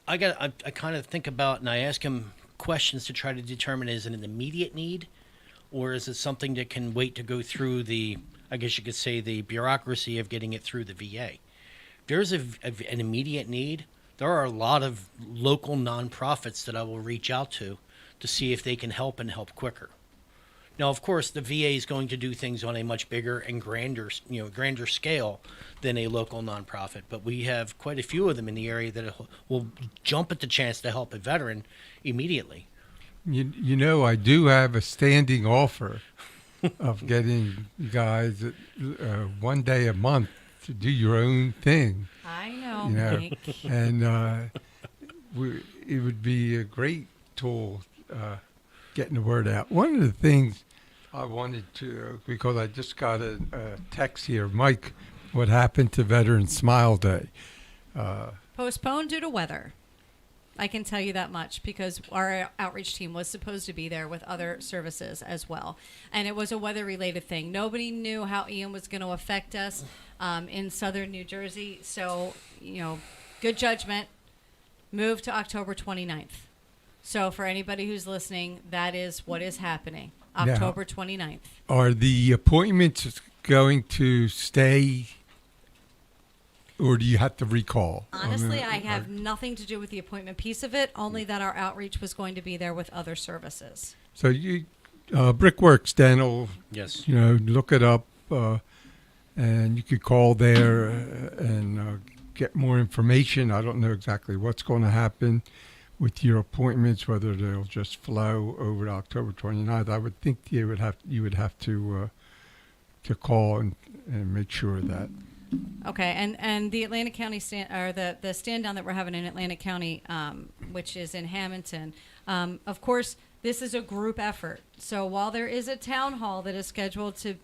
I kind of think about and I ask them questions to try to determine, is it an immediate need or is it something that can wait to go through I guess you could say the bureaucracy of getting it through the VA. There's an immediate need. There are a lot of local nonprofits that I will reach out to see if they can help and help quicker. Now, of course, the VA is going to do things on a much bigger and grander scale than a local nonprofit, but we have quite a few of them in the area that will jump at the chance to help a veteran immediately. I do have a standing offer of getting you guys one day a month to do your own thing. I know, Mike. And it would be a great tool getting the word out. One of the things I wanted to, because I just got a text here, Mike, what happened to Veterans Smile Day? Postponed due to weather. I can tell you that much because our outreach team was supposed to be there with other services as well. And it was a weather-related thing. Nobody knew how Ian was going to affect us in southern New Jersey. So, good judgment. Moved to October 29th. So for anybody who's listening, that is what is happening. October 29th. Are the appointments going to stay, or do you have to recall? Honestly, I have nothing to do with the appointment piece of it, only that our outreach was going to be there with other services. So you, Brickworks Dental, Yes. Look it up, and you could call there and get more information. I don't know exactly what's going to happen, with your appointments, whether they'll just flow over to October 29th. I would think you would have to call and make sure of that. Okay, and the Atlantic County the stand down that we're having in Atlantic County, which is in Hamilton, of course, this is a group effort. So while there is a town hall that is scheduled to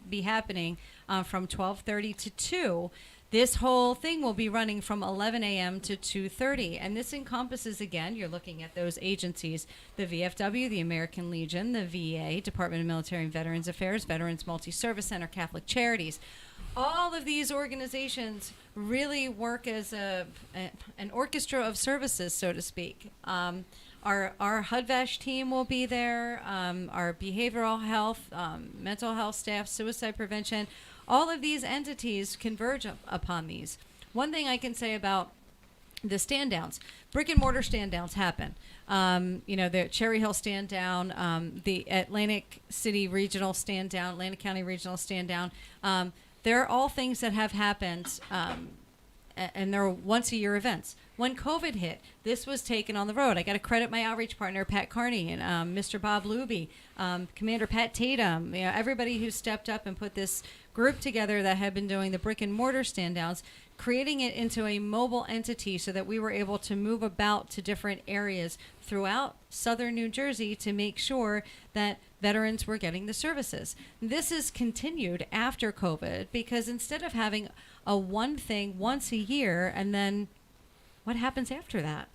be happening from 12:30 to 2, this whole thing will be running from 11 a.m. to 2:30, and this encompasses, again, you're looking at those agencies, the VFW, the American Legion, the VA, Department of Military and Veterans Affairs, Veterans Multi-Service Center, Catholic Charities. All of these organizations really work as an orchestra of services, so to speak. Our HUD-VASH team will be there, our behavioral health, mental health staff, suicide prevention. All of these entities converge upon these. One thing I can say about the stand downs, brick and mortar stand downs happen. The Cherry Hill stand down, the Atlantic City regional stand down, Atlantic County regional stand down. They're all things that have happened, and they're once-a-year events. When COVID hit, this was taken on the road. I got to credit my outreach partner, Pat Carney, and Mr. Bob Luby, Commander Pat Tatum, everybody who stepped up and put this group together that had been doing the brick and mortar stand downs, creating it into a mobile entity so that we were able to move about to different areas throughout southern New Jersey to make sure that veterans were getting the services. This is continued after COVID because instead of having a one thing once a year and then what happens after that?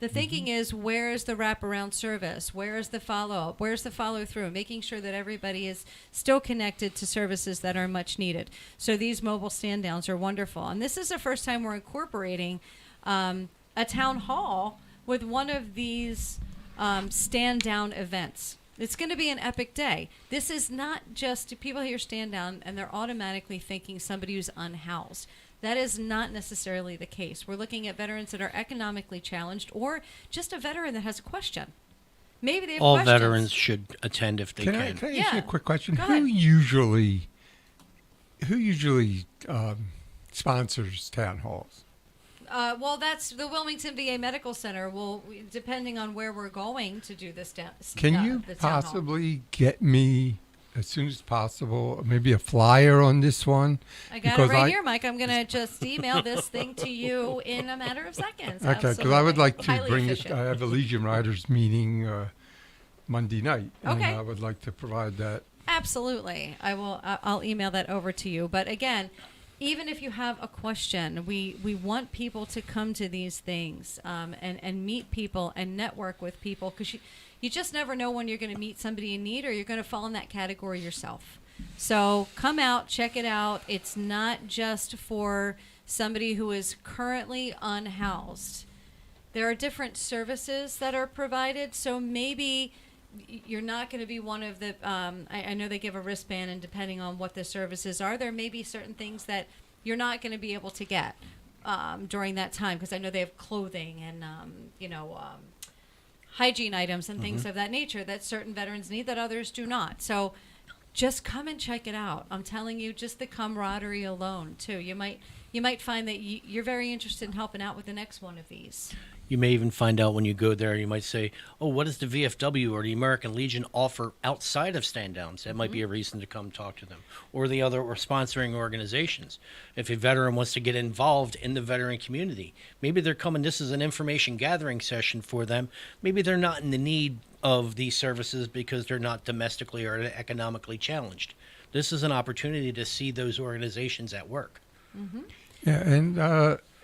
The thinking is, where's the wraparound service? Where's the follow-up? Where's the follow-through? Making sure that everybody is still connected to services that are much needed. So these mobile stand-downs are wonderful. And this is the first time we're incorporating a town hall with one of these stand-down events. It's going to be an epic day. This is not just, people hear stand-down and they're automatically thinking somebody who's unhoused. That is not necessarily the case. We're looking at veterans that are economically challenged or just a veteran that has a question. Maybe they have All questions. veterans should attend if they can. Can I ask you Yeah. a quick question? Go Who ahead. usually sponsors town halls? Well, that's the Wilmington VA Medical Center. Well, depending on where we're going to do this, Can you the town hall. possibly get me, as soon as possible, maybe a flyer on this one? I got it Because right here, Mike. I'm going to just email this thing to you in a matter of seconds. Okay, because I would Absolutely. like to Highly bring it. efficient. I have a Legion Riders meeting Monday night, and Okay. I would like to provide that. Absolutely. I will. I'll email that over to you. But again, even if you have a question, we want people to come to these things and meet people and network with people because you just never know when you're going to meet somebody in need or you're going to fall in that category yourself. So come out, check it out. It's not just for somebody who is currently unhoused. There are different services that are provided. So maybe you're not going to be one of the, I know they give a wristband, and depending on what the services are, there may be certain things that you're not going to be able to get during that time, because I know they have clothing and, hygiene items and things of that nature that certain veterans need that others do not. So just come and check it out. I'm telling you, just the camaraderie alone, too. You might find that you're very interested in helping out with the next one of these. You may even find out when you go there, you might say, oh, what does the VFW or the American Legion offer outside of stand-downs? That might be a reason to come talk to them. Or the other or sponsoring organizations. If a veteran wants to get involved in the veteran community, maybe they're coming, this is an information gathering session for them. Maybe they're not in the need of these services because they're not domestically or economically challenged. This is an opportunity to see those organizations at work. Yeah, and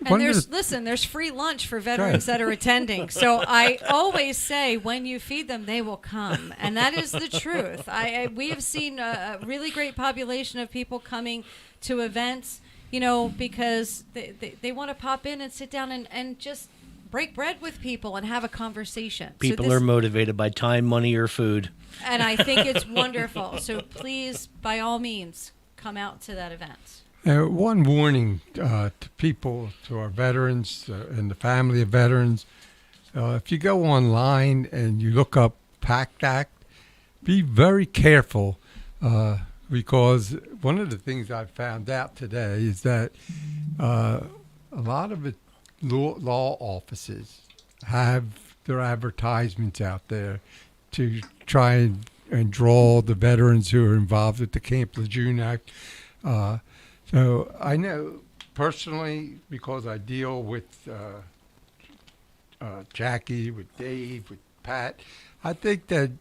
And there's free lunch for veterans that are attending. So I always say, when you feed them, they will come, and that is the truth. We have seen a really great population of people coming to events, because they want to pop in and sit down and just break bread with people and have a conversation. People are motivated by time, money, or food. And I think it's wonderful. So please, by all means, come out to that event. one warning to people, to our veterans and the family of veterans. If you go online and you look up Pact Act, be very careful because one of the things I found out today is that a lot of law offices have their advertisements out there to try and draw the veterans who are involved with the Camp Lejeune Act. So I know personally, because I deal with Jacqui, with Dave, with Pat, I think that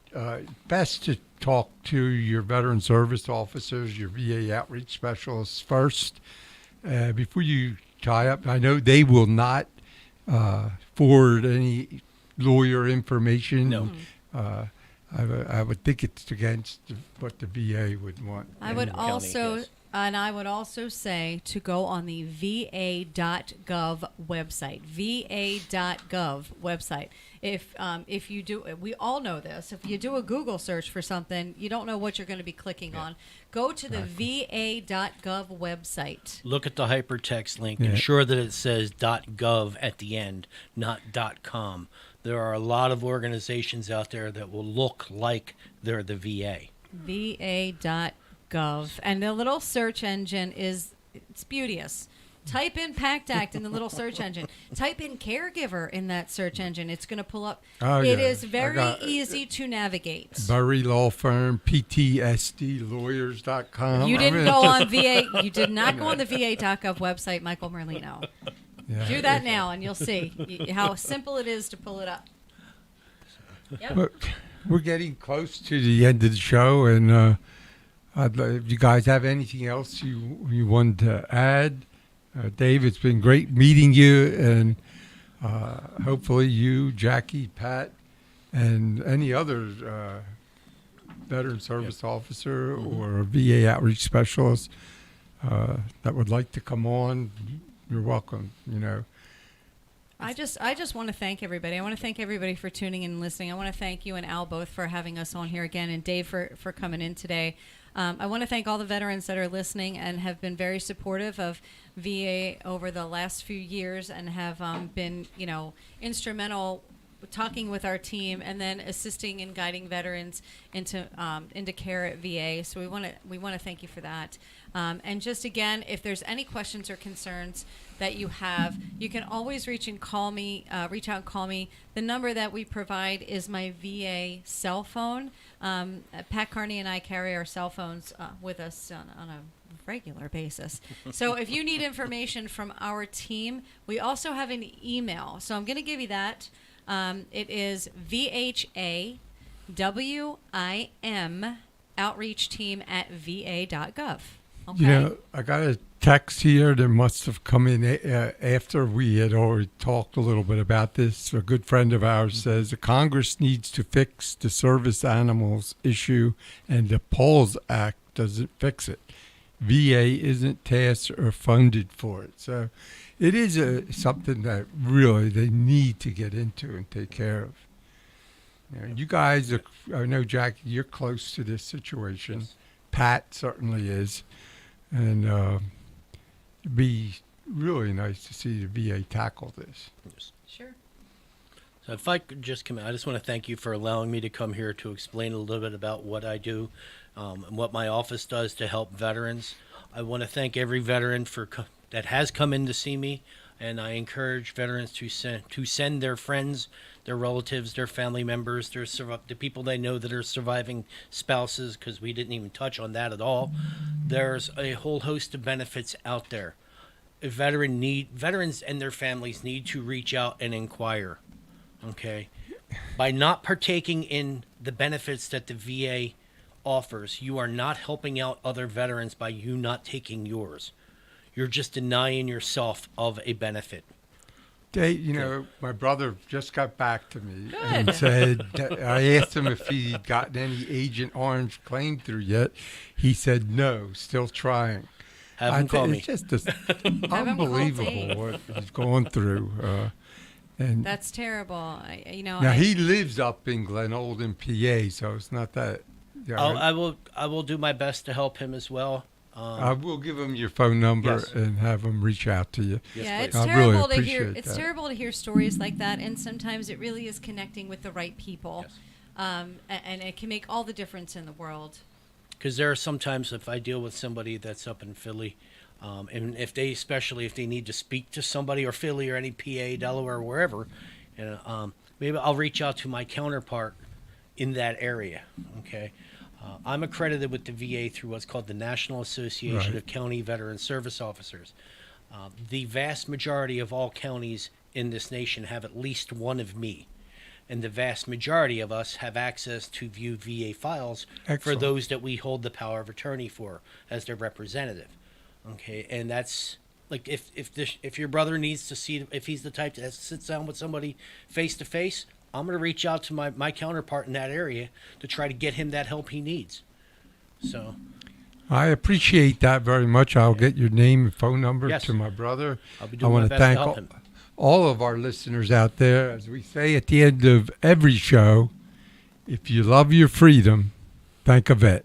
best to talk to your veteran service officers, your VA outreach specialists first before you tie up. I know they will not forward any lawyer information. No. I would think it's against what the VA would want. I would County, also, yes. and I would also say to go on the va.gov website. va.gov website. If you do, we all know this. If you do a Google search for something, you don't know what you're going to be clicking on. Go to the va.gov website. Look at the hypertext link. Yeah. Ensure that it says .gov at the end, not .com. There are a lot of organizations out there that will look like they're the VA. va.gov. And the little search engine it's beauteous. Type in Pact Act in the little search engine. Type in caregiver in that search engine. It's going to pull up. Oh, It yeah. is I very got- easy to navigate. Burry Law Firm, PTSDlawyers.com. You didn't go on VA. You did not go on the va.gov website, Michael Merlino. Yeah. Do that now, and you'll see how simple it is to pull it up. Yep. But we're getting close to the end of the show, and if you guys have anything else you wanted to add, Dave, it's been great meeting you, and hopefully you, Jacqui, Pat, and any other veteran service officer or a VA outreach specialist that would like to come on, you're welcome. I just want to thank everybody. I want to thank everybody for tuning in and listening. I want to thank you and Al both for having us on here again, and Dave for coming in today. I want to thank all the veterans that are listening and have been very supportive of VA over the last few years and have been, instrumental talking with our team and then assisting and guiding veterans into care at VA. So we want to thank you for that. And just again, if there's any questions or concerns that you have, you can always reach out and call me. The number that we provide is my VA cell phone. Pat Carney and I carry our cell phones with us on a regular basis. So if you need information from our team, we also have an email. So I'm going to give you that. It is VHAWIM outreach team at va.gov. Okay. I got a text here that must have come in after we had already talked a little bit about this. A good friend of ours says the Congress needs to fix the service animals issue, and the Pact Act doesn't fix it. VA isn't tasked or funded for it. So it is something that really they need to get into and take care of. You guys, I know, Jacqui, you're close to this situation. Yes. Pat certainly is. And it'd be really nice to see the VA tackle this. Sure. So if I could just come in, I just want to thank you for allowing me to come here to explain a little bit about what I do and what my office does to help veterans. I want to thank every veteran that has come in to see me, and I encourage veterans to send their friends, their relatives, their family members, the people they know that are surviving spouses, because we didn't even touch on that at all. There's a whole host of benefits out there. Veterans and their families need to reach out and inquire. Okay, by not partaking in the benefits that the VA offers, you are not helping out other veterans by you not taking yours. You're just denying yourself of a benefit. Dave, my brother just got back to me and said, I asked him if he'd gotten any Agent Orange claim through yet. He said no, still trying. Have him call me. It's just unbelievable what he's going through. And That's terrible. now he lives up in Glen Olden, PA, so it's not that. I will do my best to help him as well. I will give him your phone number Yes. and have him reach out to you. Yeah, please. it's I terrible really to hear. appreciate It's that. terrible to hear stories like that, and sometimes it really is connecting with the right people, Yes. and it can make all the difference in the world. Because there are sometimes if I deal with somebody that's up in Philly, and especially if they need to speak to somebody or Philly or any PA, Delaware, wherever, And maybe I'll reach out to my counterpart in that area. Okay. I'm accredited with the VA through what's called the National Association Right. of County Veteran Service Officers. The vast majority of all counties in this nation have at least one of me. And the vast majority of us have access to view VA files for Excellent. those that we hold the power of attorney for as their representative. Okay, and that's like if your brother needs to see, if he's the type that sits down with somebody face to face, I'm going to reach out to my counterpart in that area to try to get him that help he needs. So I appreciate that very much. I'll get your name and phone number Yes. to my brother. I'll be I doing want my to best to thank help all, him. all of our listeners out there. As we say at the end of every show, if you love your freedom, thank a vet.